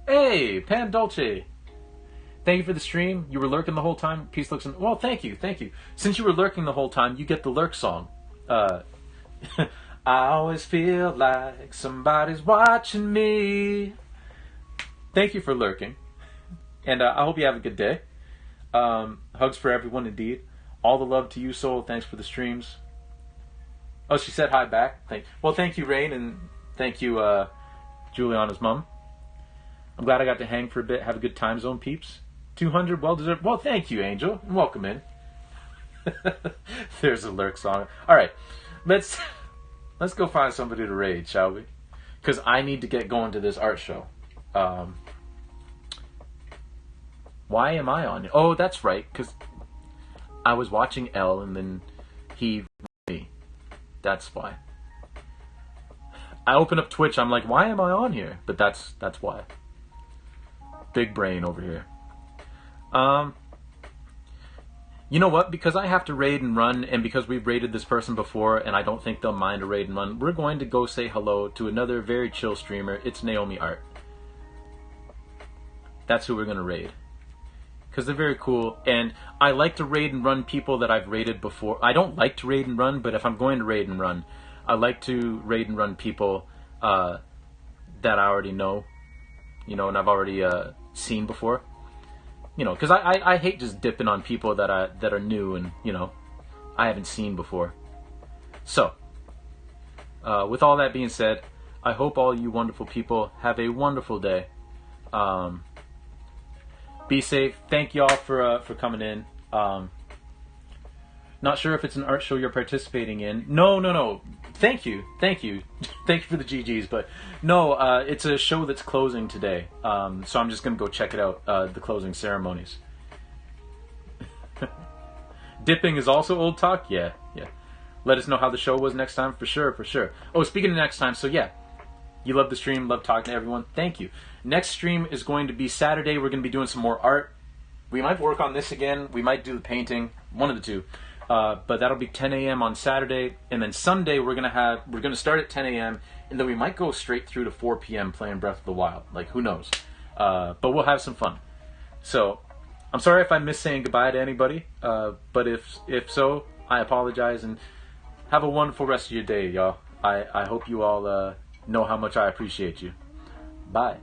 Hey, Pan Dolce. Thank you for the stream. You were lurking the whole time. Peace, looks, and... Well, thank you. Since you were lurking the whole time, you get the lurk song. I always feel like somebody's watching me. Thank you for lurking. And I hope you have a good day. Hugs for everyone, indeed. All the love to you, Soul. Thanks for the streams. Oh, she said hi back. Thank you, Rain, and thank you, Juliana's mom. I'm glad I got to hang for a bit. Have a good time zone, peeps. 200, well deserved. Well, thank you, Angel, and welcome in. There's a lurk song. All right, let's go find somebody to raid, shall we? Because I need to get going to this art show. Why am I on? Oh, that's right, because I was watching L and then he me. That's why. I open up Twitch, I'm like, why am I on here? But that's why. Big brain over here. You know what? Because I have to raid and run, and because we've raided this person before, and I don't think they'll mind a raid and run, we're going to go say hello to another very chill streamer. It's Naomi Art. That's who we're going to raid. Because they're very cool, and I like to raid and run people that I've raided before. I don't like to raid and run, but if I'm going to raid and run, I like to raid and run people that I already know, and I've already seen before. Because I hate just dipping on people that are new and, I haven't seen before. So, with all that being said, I hope all you wonderful people have a wonderful day. Be safe. Thank y'all for coming in. Not sure if it's an art show you're participating in. No. Thank you. Thank you for the GGs. But no, it's a show that's closing today. So I'm just going to go check it out, the closing ceremonies. Dipping is also old talk? Yeah. Let us know how the show was next time, for sure. Oh, speaking of next time, so yeah. You love the stream, love talking to everyone. Thank you. Next stream is going to be Saturday. We're going to be doing some more art. We might work on this again. We might do the painting. One of the two. But that'll be 10 a.m. on Saturday. And then Sunday we're going to start at 10 a.m. And then we might go straight through to 4 p.m. playing Breath of the Wild. Like, who knows? But we'll have some fun. So, I'm sorry if I miss saying goodbye to anybody. But if so, I apologize. And have a wonderful rest of your day, y'all. I hope you all... know how much I appreciate you. Bye.